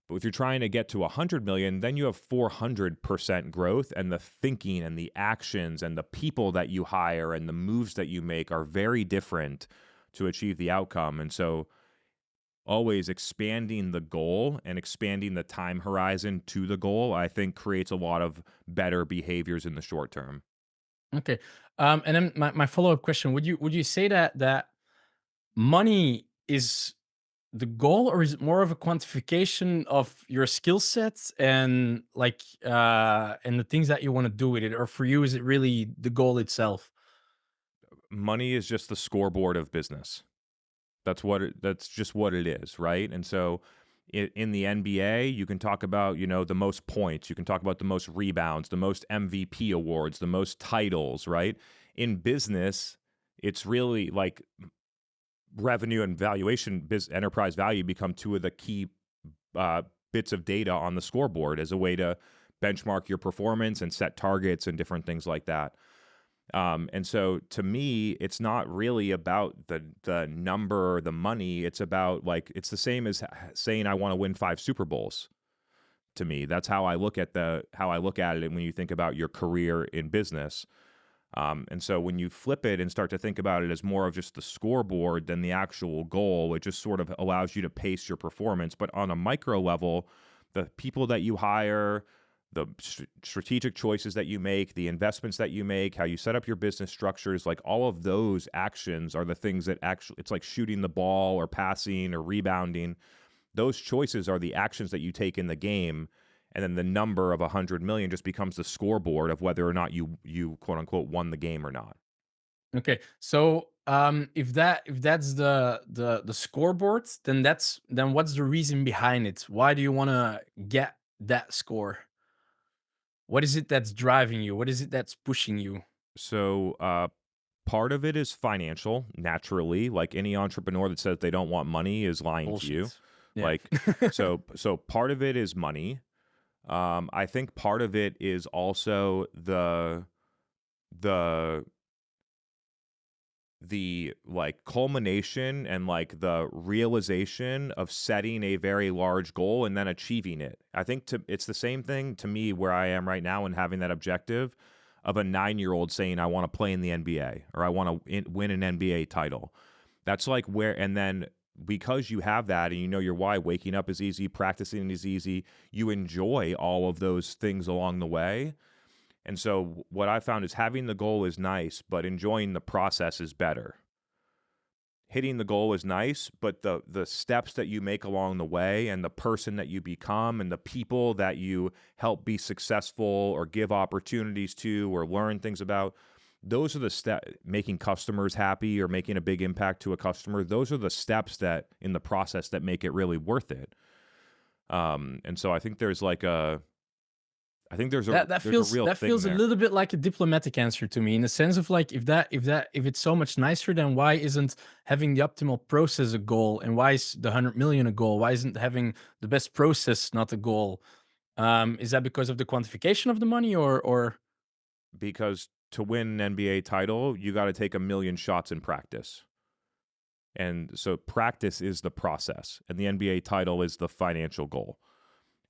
But if you're trying to get to 100 million, then you have 400% growth, and the thinking and the actions and the people that you hire and the moves that you make are very different to achieve the outcome. And so always expanding the goal and expanding the time horizon to the goal, I think creates a lot of better behaviors in the short term. Okay. And then my follow-up question, would you say that money is the goal, or is it more of a quantification of your skill sets and like and the things that you want to do with it? Or for you, is it really the goal itself? Money is just the scoreboard of business. That's just what it is, right? And so in the NBA, you can talk about, the most points, you can talk about the most rebounds, the most MVP awards, the most titles, right? In business, it's really like revenue and valuation, enterprise value become two of the key uh, bits of data on the scoreboard as a way to benchmark your performance and set targets and different things like that. And so to me, it's not really about the number or the money. It's about like it's the same as saying I want to win 5 Super Bowls. To me, that's how I look at it. And when you think about your career in business, and so when you flip it and start to think about it as more of just the scoreboard than the actual goal, it just sort of allows you to pace your performance. But on a micro level, the people that you hire, the strategic choices that you make, the investments that you make, how you set up your business structures, like all of those actions are the things that actually, it's like shooting the ball or passing or rebounding. Those choices are the actions that you take in the game. And then the number of 100 million just becomes the scoreboard of whether or not you quote unquote won the game or not. Okay. So if that's the scoreboard, then what's the reason behind it? Why do you want to get that score? What is it that's driving you? What is it that's pushing you? So part of it is financial, naturally. Like any entrepreneur that says they don't want money is lying to you. Bullshit. Yeah. Like so part of it is money. I think part of it is also the like culmination and like the realization of setting a very large goal and then achieving it. I think it's the same thing to me where I am right now and having that objective of a 9-year-old saying I want to play in the NBA or I want to win an NBA title. That's like where, and then because you have that and you know your why, waking up is easy, practicing is easy, you enjoy all of those things along the way. And so what I found is having the goal is nice, but enjoying the process is better. Hitting the goal is nice, but the steps that you make along the way and the person that you become and the people that you help be successful or give opportunities to or learn things about, those are the steps. Making customers happy or making a big impact to a customer, those are the steps that in the process that make it really worth it. And so I think there's like a I think That that there's a feels real that thing feels a there. little bit like a diplomatic answer to me, in the sense of like, if it's so much nicer, then why isn't having the optimal process a goal, and why is the 100 million a goal? Why isn't having the best process not a goal? Is that because of the quantification of the money, or Because to win an NBA title, you got to take 1 million shots in practice. And so practice is the process, and the NBA title is the financial goal.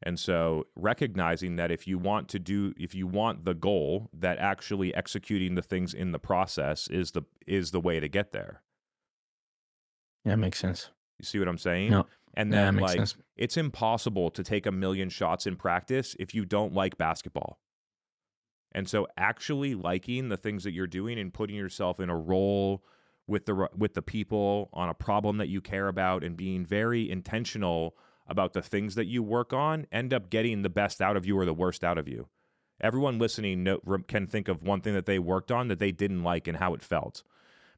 And so recognizing that if you want the goal, that actually executing the things in the process is the way to get there. yeah, makes sense. You see what I'm saying? No, And yeah, then makes like sense. it's impossible to take 1 million shots in practice if you don't like basketball. And so actually liking the things that you're doing and putting yourself in a role with the people on a problem that you care about and being very intentional about the things that you work on end up getting the best out of you or the worst out of you. Everyone listening can think of one thing that they worked on that they didn't like and how it felt.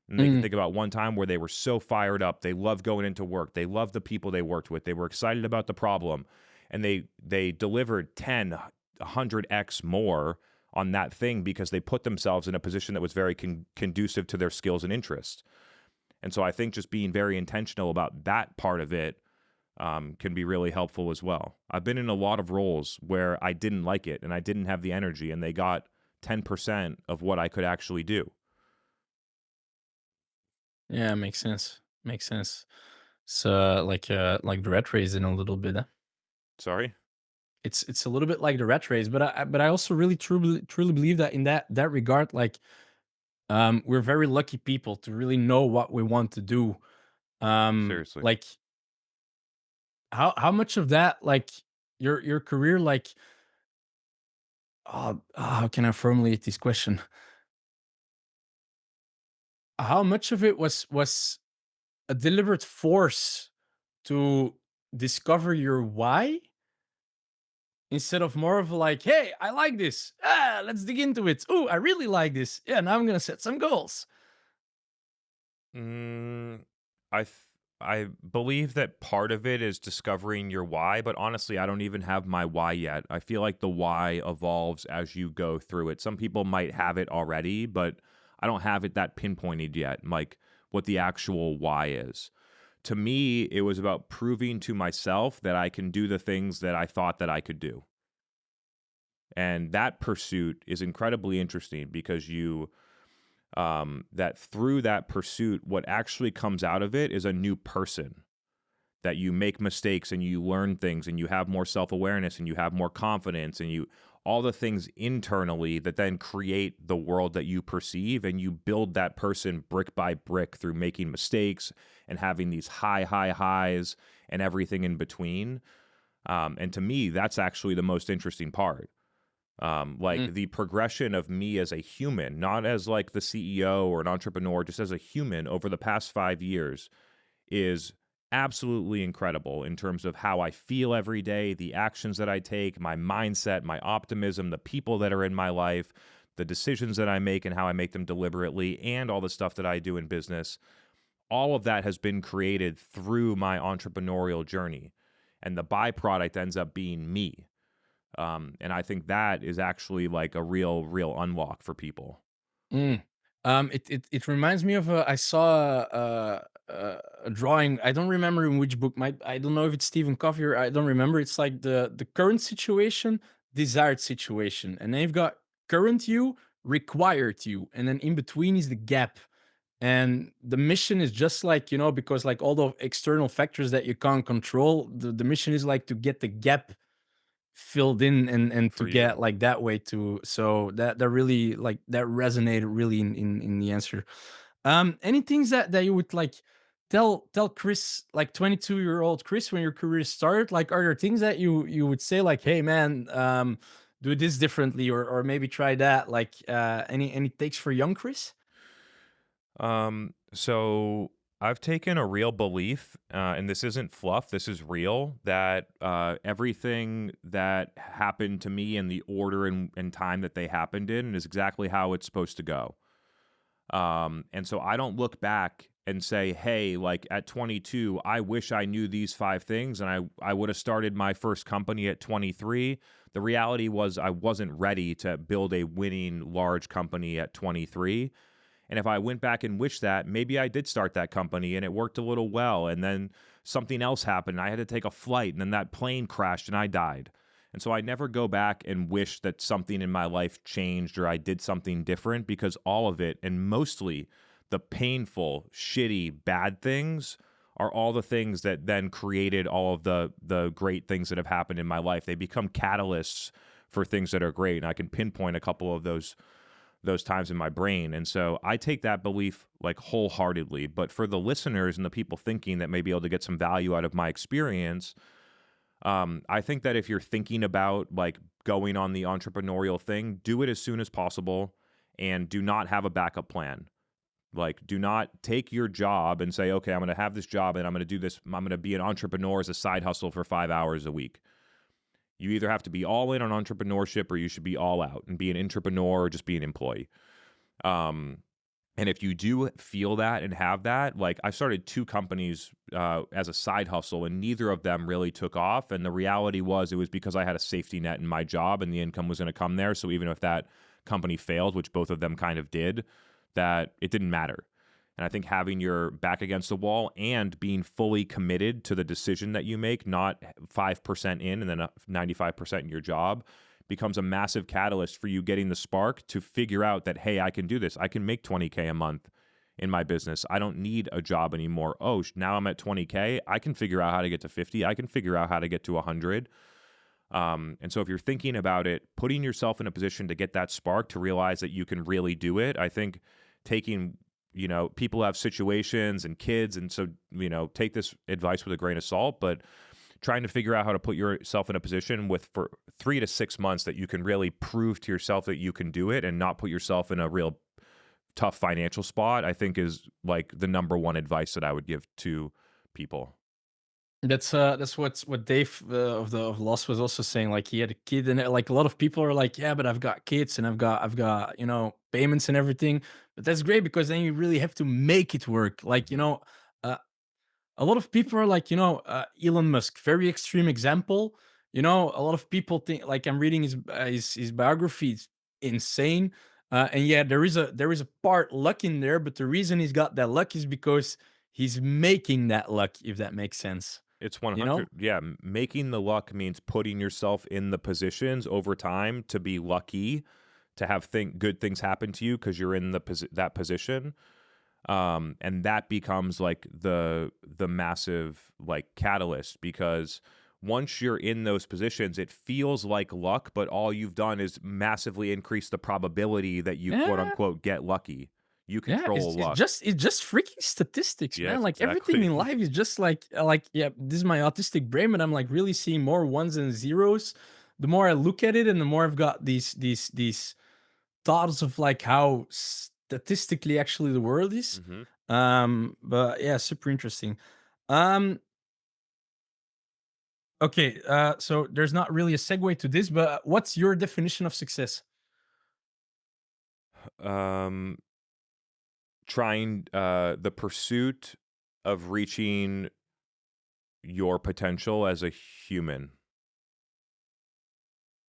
And they can Mm, think about one time where they were so fired up, they loved going into work, they loved the people they worked with, they were excited about the problem, and they delivered 10, 100x more on that thing because they put themselves in a position that was very conducive to their skills and interests. And so I think just being very intentional about that part of it can be really helpful as well. I've been in a lot of roles where I didn't like it and I didn't have the energy, and they got 10% of what I could actually do. yeah, makes sense. Makes sense. So like the rat race in a little bit. Huh? Sorry? It's a little bit like the rat race, but I also really truly believe that in that regard, like We're very lucky people to really know what we want to do. Seriously. Like how much of that, like your career, like how can I formulate this question? How much of it was a deliberate force to discover your why instead of more of like, hey, I like this. Let's dig into it. Oh, I really like this. Yeah, now I'm gonna set some goals. Mm, I th- I believe that part of it is discovering your why, but honestly, I don't even have my why yet. I feel like the why evolves as you go through it. Some people might have it already, but I don't have it that pinpointed yet, like what the actual why is. To me, it was about proving to myself that I can do the things that I thought that I could do. And that pursuit is incredibly interesting because that through that pursuit, what actually comes out of it is a new person. That you make mistakes and you learn things and you have more self awareness and you have more confidence and you all the things internally that then create the world that you perceive, and you build that person brick by brick through making mistakes and having these high highs and everything in between. And to me, that's actually the most interesting part. Mm, Like the progression of me as a human, not as like the CEO or an entrepreneur, just as a human over the past 5 years is absolutely incredible in terms of how I feel every day, the actions that I take, my mindset, my optimism, the people that are in my life, the decisions that I make and how I make them deliberately, and all the stuff that I do in business. All of that has been created through my entrepreneurial journey. And the byproduct ends up being me. And I think that is actually like a real unlock for people. mm. It reminds me of I saw a drawing. I don't remember in which book. I don't know if it's Stephen Covey or I don't remember. It's like the current situation, desired situation, and then you've got current you, required you, and then in between is the gap. And the mission is just like, because like all the external factors that you can't control, the mission is like to get the gap filled in and to For you. get like that way to, so that really like that resonated really in the answer. Any things that you would like tell Chris, like 22-year-old Chris, when your career started, like are there things that you would say like, hey man, do this differently, or maybe try that, like any takes for young Chris? So I've taken a real belief, and this isn't fluff, this is real, that everything that happened to me in the order and time that they happened in is exactly how it's supposed to go. And so I don't look back and say, hey, like at 22, I wish I knew these five things and I would have started my first company at 23. The reality was I wasn't ready to build a winning large company at 23. And if I went back and wished that, maybe I did start that company and it worked a little well. And then something else happened. I had to take a flight and then that plane crashed and I died. And so I never go back and wish that something in my life changed or I did something different, because all of it, and mostly the painful, shitty, bad things, are all the things that then created all of the great things that have happened in my life. They become catalysts for things that are great. And I can pinpoint a couple of those times in my brain. And so I take that belief like wholeheartedly. But for the listeners and the people thinking that may be able to get some value out of my experience, I think that if you're thinking about like going on the entrepreneurial thing, do it as soon as possible and do not have a backup plan. Like, do not take your job and say, okay, I'm going to have this job and I'm going to do this. I'm going to be an entrepreneur as a side hustle for 5 hours a week. You either have to be all in on entrepreneurship or you should be all out and be an entrepreneur or just be an employee. Um, and if you do feel that and have that, like I started two companies as a side hustle and neither of them really took off. And the reality was it was because I had a safety net in my job and the income was going to come there. So even if that company failed, which both of them kind of did, that it didn't matter. And I think having your back against the wall and being fully committed to the decision that you make, not 5% in and then 95% in your job, becomes a massive catalyst for you getting the spark to figure out that, hey, I can do this. I can make 20K a month in my business. I don't need a job anymore. Oh, now I'm at 20K. I can figure out how to get to 50. I can figure out how to get to 100. And so if you're thinking about it, putting yourself in a position to get that spark, to realize that you can really do it, I think taking, people have situations and kids, and so, take this advice with a grain of salt, but trying to figure out how to put yourself in a position with for 3 to 6 months that you can really prove to yourself that you can do it and not put yourself in a real tough financial spot, I think is like the number one advice that I would give to people. That's what Dave of Lost was also saying. Like he had a kid, and like a lot of people are like, yeah, but I've got kids and I've got payments and everything. But that's great because then you really have to make it work. Like uh, a lot of people are like Elon Musk, very extreme example. A lot of people think like I'm reading his biography. It's insane. And yeah, there is a part luck in there, but the reason he's got that luck is because he's making that luck. If that makes sense. It's You 100. know? Yeah, making the luck means putting yourself in the positions over time to be lucky, to have good things happen to you because you're in that position. And that becomes like the massive like catalyst, because once you're in those positions, it feels like luck, but all you've done is massively increase the probability that you quote Yeah, unquote get lucky. You yeah. control It's luck. just freaking statistics, man. Yes, Like everything exactly. in life is just like yeah. This is my autistic brain, but I'm like really seeing more ones and zeros. The more I look at it, and the more I've got these thoughts of like how statistically actually the world is. hmm But yeah, super interesting. Um, okay. So there's not really a segue to this, but what's your definition of success? Um, trying the pursuit of reaching your potential as a human.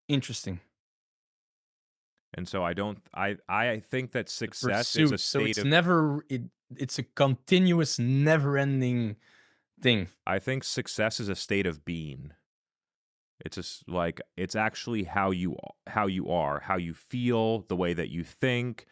Interesting. And so I think that The success is a pursuit. So state it's of never it's a continuous, never-ending thing. I think success is a state of being. It's just like it's actually how you are, how you feel, the way that you think,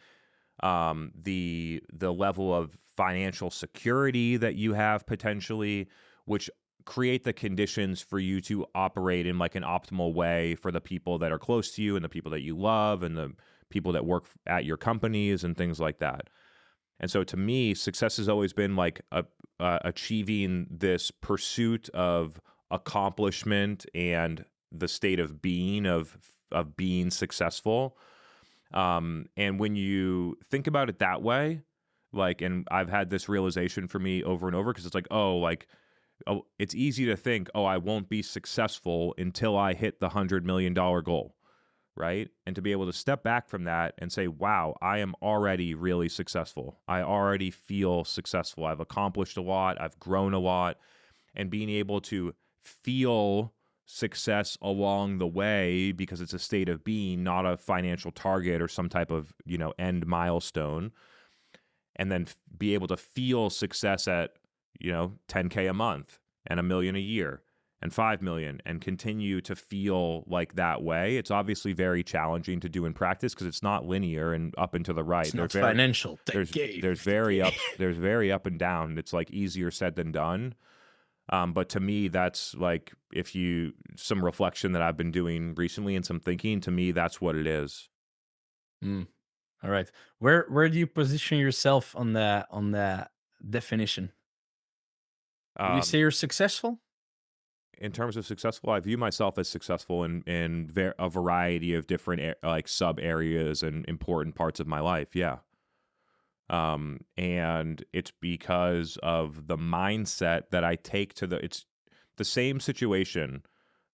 the level of financial security that you have potentially, which create the conditions for you to operate in like an optimal way for the people that are close to you and the people that you love and the people that work at your companies and things like that. And so to me, success has always been like achieving this pursuit of accomplishment and the state of being of being successful. And when you think about it that way, like, and I've had this realization for me over and over because it's like, oh, it's easy to think, oh, I won't be successful until I hit the $100 million goal, right? And to be able to step back from that and say, wow, I am already really successful. I already feel successful. I've accomplished a lot. I've grown a lot. And being able to feel success along the way because it's a state of being, not a financial target or some type of, end milestone. And then be able to feel success at, 10K a month and 1 million a year and 5 million and continue to feel like that way. It's obviously very challenging to do in practice because it's not linear and up and to the right. It's not financial. There's 10K, there's 50K. very up and down. It's like easier said than done. But to me, that's like if you some reflection that I've been doing recently and some thinking, to me, that's what it is. Mm, all right. Where do you position yourself on that definition? Would you Um, say you're successful? in terms of successful, I view myself as successful in a variety of different like sub areas and important parts of my life. Yeah. And it's because of the mindset that I take to it's the same situation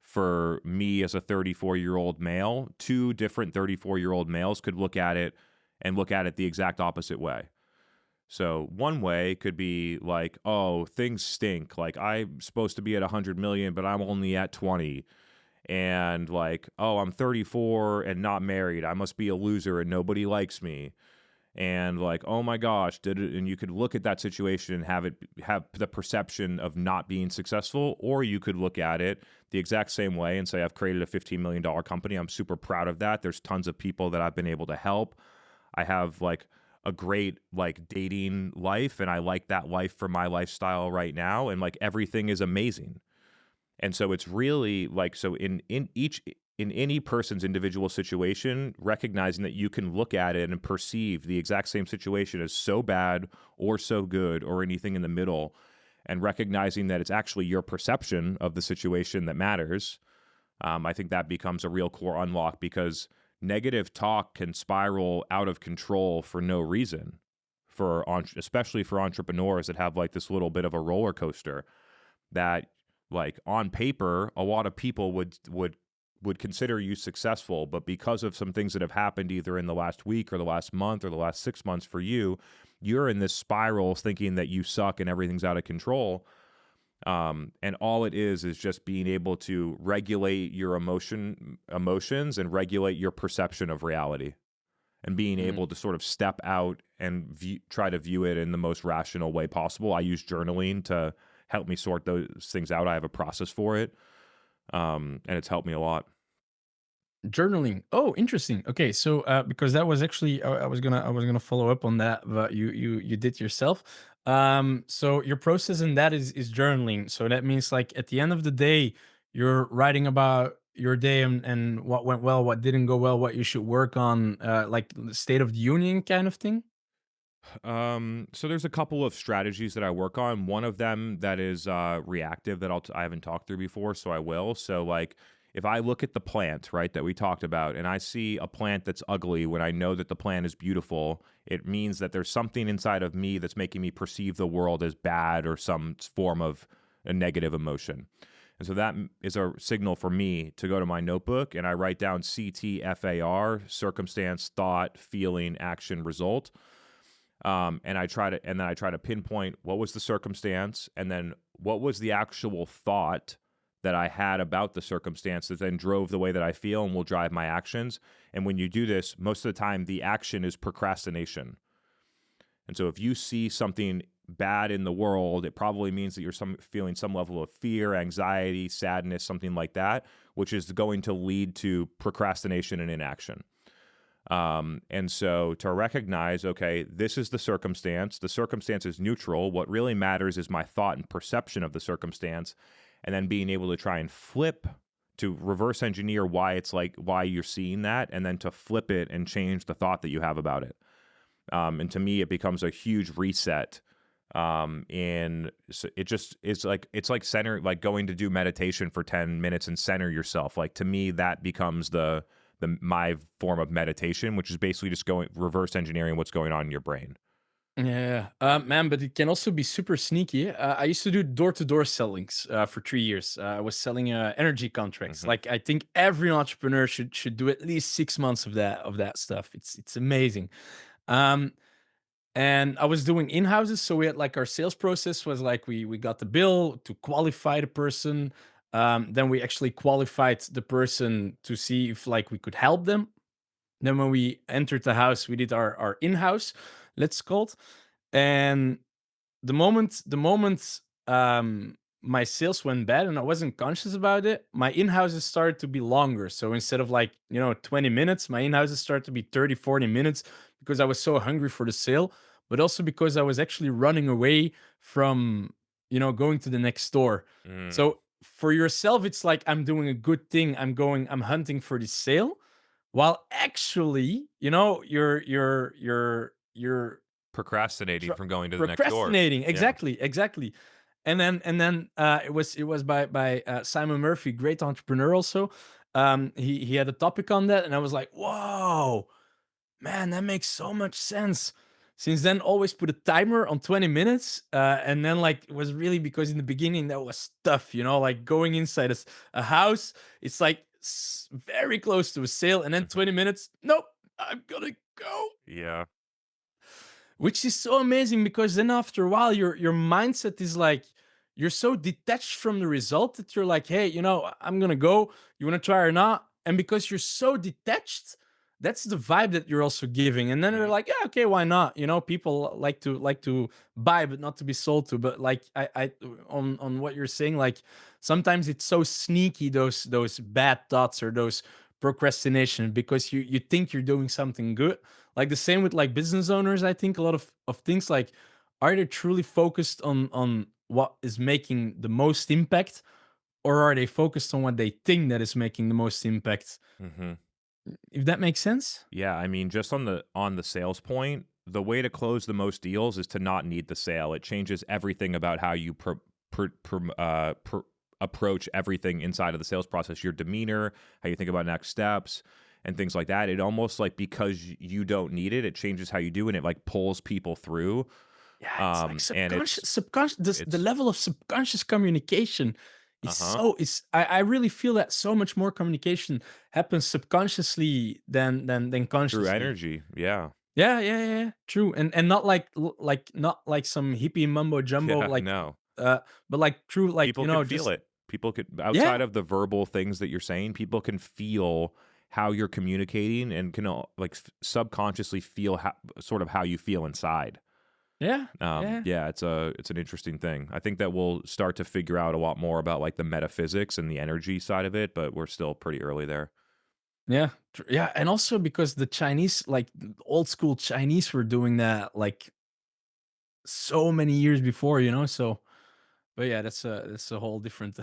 for me as a 34-year-old male. Two different 34-year-old males could look at it and look at it the exact opposite way. So one way could be like, oh, things stink. Like I'm supposed to be at 100 million, but I'm only at 20. And like, oh, I'm 34 and not married. I must be a loser and nobody likes me. And like, oh my gosh, did it? And you could look at that situation and have the perception of not being successful, or you could look at it the exact same way and say, I've created a $15 million company. I'm super proud of that. There's tons of people that I've been able to help. I have like a great like dating life, and I like that life for my lifestyle right now, and like everything is amazing. And so it's really like, so in each in any person's individual situation, recognizing that you can look at it and perceive the exact same situation as so bad or so good or anything in the middle, and recognizing that it's actually your perception of the situation that matters. I think that becomes a real core unlock, because negative talk can spiral out of control for no reason, especially for entrepreneurs that have like this little bit of a roller coaster that, like, on paper a lot of people would consider you successful, but because of some things that have happened either in the last week or the last month or the last 6 months for you, you're in this spiral thinking that you suck and everything's out of control. And all it is just being able to regulate your emotions and regulate your perception of reality, and being Mhm. able to sort of step out and try to view it in the most rational way possible. I use journaling to help me sort those things out. I have a process for it, and it's helped me a lot. Journaling. Oh, interesting. Okay, so because that was actually I was gonna follow up on that, but you did yourself. So your process in that is journaling. So that means like at the end of the day, you're writing about your day and what went well, what didn't go well, what you should work on, like the state of the union kind of thing. So there's a couple of strategies that I work on. One of them that is reactive that I haven't talked through before, so I will. So like, if I look at the plant, right, that we talked about, and I see a plant that's ugly when I know that the plant is beautiful, it means that there's something inside of me that's making me perceive the world as bad or some form of a negative emotion. And so that is a signal for me to go to my notebook and I write down CTFAR: circumstance, thought, feeling, action, result. And then I try to pinpoint what was the circumstance, and then what was the actual thought that I had about the circumstance that then drove the way that I feel and will drive my actions. And when you do this, most of the time the action is procrastination. And so if you see something bad in the world, it probably means that you're feeling some level of fear, anxiety, sadness, something like that, which is going to lead to procrastination and inaction. And so to recognize, okay, this is the circumstance. The circumstance is neutral. What really matters is my thought and perception of the circumstance. And then being able to try and flip, to reverse engineer why you're seeing that, and then to flip it and change the thought that you have about it. And to me, it becomes a huge reset. And so it's like going to do meditation for 10 minutes and center yourself. Like, to me, that becomes my form of meditation, which is basically just going reverse engineering what's going on in your brain. Yeah, man, but it can also be super sneaky. I used to do door-to-door sellings for 3 years. I was selling energy contracts. Hmm. Like I think every entrepreneur should do at least 6 months of that stuff. It's amazing. Um, and I was doing in-houses, so we had like our sales process was like we got the bill to qualify the person. Then we actually qualified the person to see if like we could help them. Then when we entered the house, we did our in-house, let's call it. And the moment my sales went bad and I wasn't conscious about it, my in-houses started to be longer. So instead of like, 20 minutes, my in-houses started to be 30, 40 minutes because I was so hungry for the sale, but also because I was actually running away from, going to the next store. Mm. So for yourself, it's like I'm doing a good thing. I'm hunting for the sale, while actually, you're Procrastinating Tr from going to the next door. procrastinating, Yeah. exactly, exactly. And then, it was by, Simon Murphy, great entrepreneur also. He had a topic on that, and I was like, "Whoa, man, that makes so much sense." Since then, always put a timer on 20 minutes, and then, like, it was really because in the beginning, that was tough, like, going inside a house, it's, like, very close to a sale, and then Mhm. 20 minutes, "Nope, I'm gonna go." Yeah. Which is so amazing because then after a while your mindset is like you're so detached from the result that you're like, hey, I'm gonna go, you wanna try or not? And because you're so detached, that's the vibe that you're also giving. And then they're Mhm. like, yeah, okay, why not? People like to buy but not to be sold to. But like I on what you're saying, like sometimes it's so sneaky, those bad thoughts or those procrastination, because you think you're doing something good, like the same with like business owners. I think a lot of things like, are they truly focused on what is making the most impact, or are they focused on what they think that is making the most impact? Hmm. If that makes sense? Yeah, I mean, just on the sales point, the way to close the most deals is to not need the sale. It changes everything about how you approach everything inside of the sales process. Your demeanor, how you think about next steps, and things like that. It almost like because you don't need it, it changes how you do, and it like pulls people through. Yeah, it's like And subconscious. The it's level of subconscious communication is uh-huh. so is. I really feel that so much more communication happens subconsciously than Through consciously. energy. Yeah. Yeah, yeah, yeah, yeah, true, and not like not like some hippie mumbo jumbo, Yeah, like, no. uh, but like true, like People could feel just it. People could, outside yeah, of the verbal things that you're saying, people can feel how you're communicating and can like subconsciously feel how, sort of how you feel inside. yeah, yeah, Yeah, it's an interesting thing. I think that we'll start to figure out a lot more about like the metaphysics and the energy side of it, but we're still pretty early there. yeah, yeah, and also because the Chinese, like old school Chinese, were doing that like so many years before, so. But yeah, that's a whole different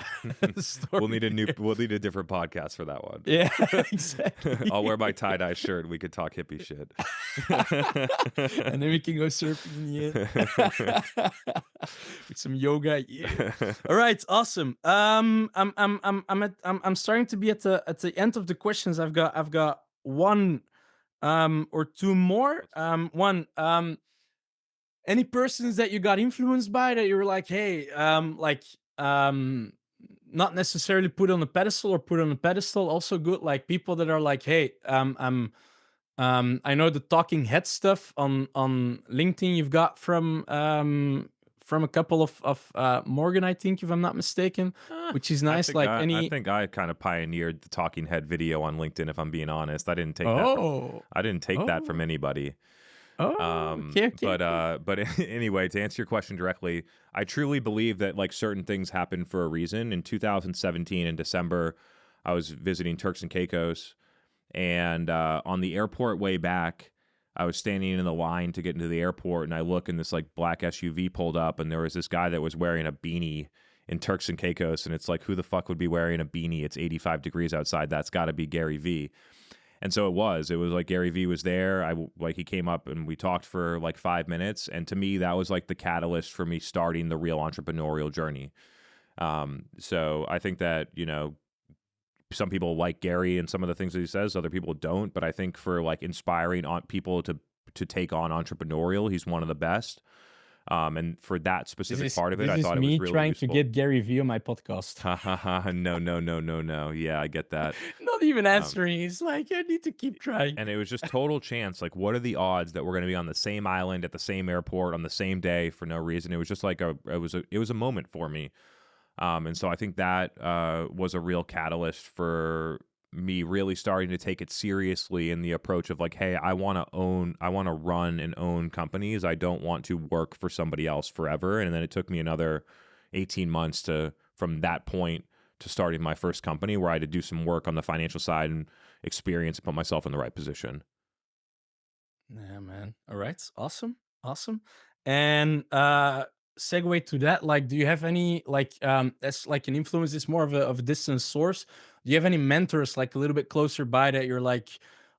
story. We'll need a different podcast for that one. Yeah, I'll wear exactly. my tie-dye shirt and we could talk hippie shit. And then we can go surfing in the end with some yoga. Yeah. All right, awesome. I'm starting to be at the end of the questions. I've got one or two more. One any persons that you got influenced by that you were like, hey, um not necessarily put on a pedestal or put on a pedestal, also good, like people that are like, hey, I know the talking head stuff on LinkedIn you've got from a couple of Morgan, I think, if I'm not mistaken, which is nice. Like I any think I kind of pioneered the talking head video on LinkedIn, if I'm being honest. oh I didn't take that from oh anybody. okay, okay, okay. But anyway, to answer your question directly, I truly believe that like certain things happen for a reason. In 2017 in December, I was visiting Turks and Caicos, and on the airport way back, I was standing in the line to get into the airport, and I look, and this like black SUV pulled up, and there was this guy that was wearing a beanie in Turks and Caicos, and it's like, who the fuck would be wearing a beanie? It's 85 degrees outside. That's got to be Gary Vee. And so it was like Gary Vee was there. Like he came up and we talked for like 5 minutes. And to me, that was like the catalyst for me starting the real entrepreneurial journey. So I think that, some people like Gary and some of the things that he says, other people don't. But I think for like inspiring on people to take on entrepreneurial, he's one of the best. And for that This specific is part of it, this I is thought it was me really trying to useful. get Gary Vee on my podcast. Ha ha ha. No, no, no, no, no. Yeah, I get that. Not even Um, answering. He's like, I need to keep trying. and it was just total chance. Like, what are the odds that we're going to be on the same island at the same airport on the same day for no reason? It was just like it was a moment for me. And so I think that was a real catalyst for me really starting to take it seriously in the approach of like, hey, I want to run and own companies. I don't want to work for somebody else forever. And then it took me another 18 months from that point to starting my first company, where I had to do some work on the financial side and experience and put myself in the right position. Yeah, man. All right. Awesome. Awesome. And segue to that, like, do you have any like that's like an influence is more of a distant source? Do you have any mentors like a little bit closer by that you're like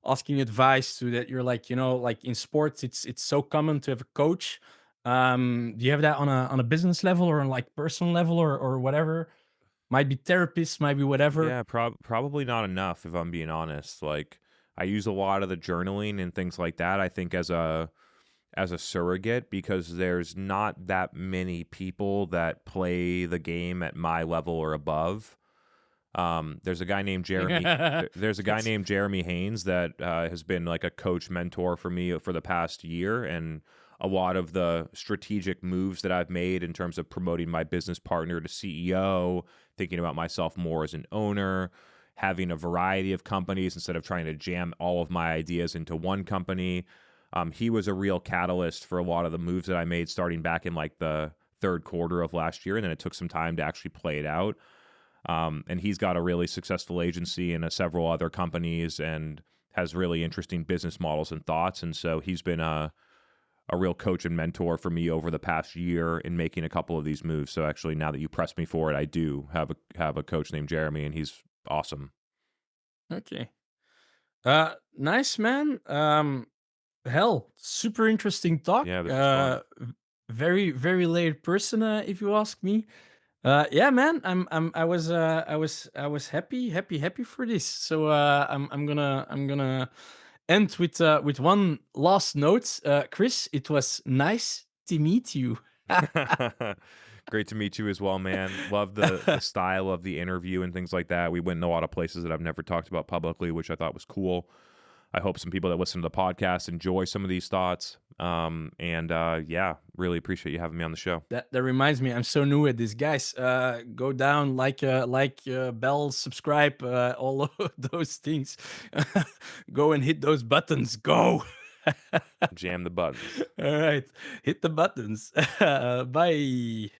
asking advice to, that you're like, like in sports it's so common to have a coach. Do you have that on a business level or on like personal level or whatever? Might be therapists, might be whatever. Yeah, probably not enough, if I'm being honest. Like, I use a lot of the journaling and things like that, I think, as a surrogate, because there's not that many people that play the game at my level or above. There's a guy named there's a guy That's named Jeremy Haynes that has been like a coach mentor for me for the past year, and a lot of the strategic moves that I've made in terms of promoting my business partner to CEO, thinking about myself more as an owner, having a variety of companies instead of trying to jam all of my ideas into one company. He was a real catalyst for a lot of the moves that I made starting back in like the third quarter of last year, and then it took some time to actually play it out. And he's got a really successful agency and several other companies, and has really interesting business models and thoughts. And so he's been a real coach and mentor for me over the past year in making a couple of these moves. So actually, now that you press me for it, I do have a coach named Jeremy, and he's awesome. Okay. Nice, man. Hell, super interesting talk. Yeah, this was fun. Very, very layered person, if you ask me. Yeah, man. I was happy for this. So I'm gonna end with one last note. Chris, it was nice to meet you. Great to meet you as well, man. Love the style of the interview and things like that. We went in a lot of places that I've never talked about publicly, which I thought was cool. I hope some people that listen to the podcast enjoy some of these thoughts. Yeah, really appreciate you having me on the show. That reminds me, I'm so new at this, guys. Go down, bell, subscribe, all of those things. Go and hit those buttons. Go. Jam the buttons. All right, hit the buttons. Bye.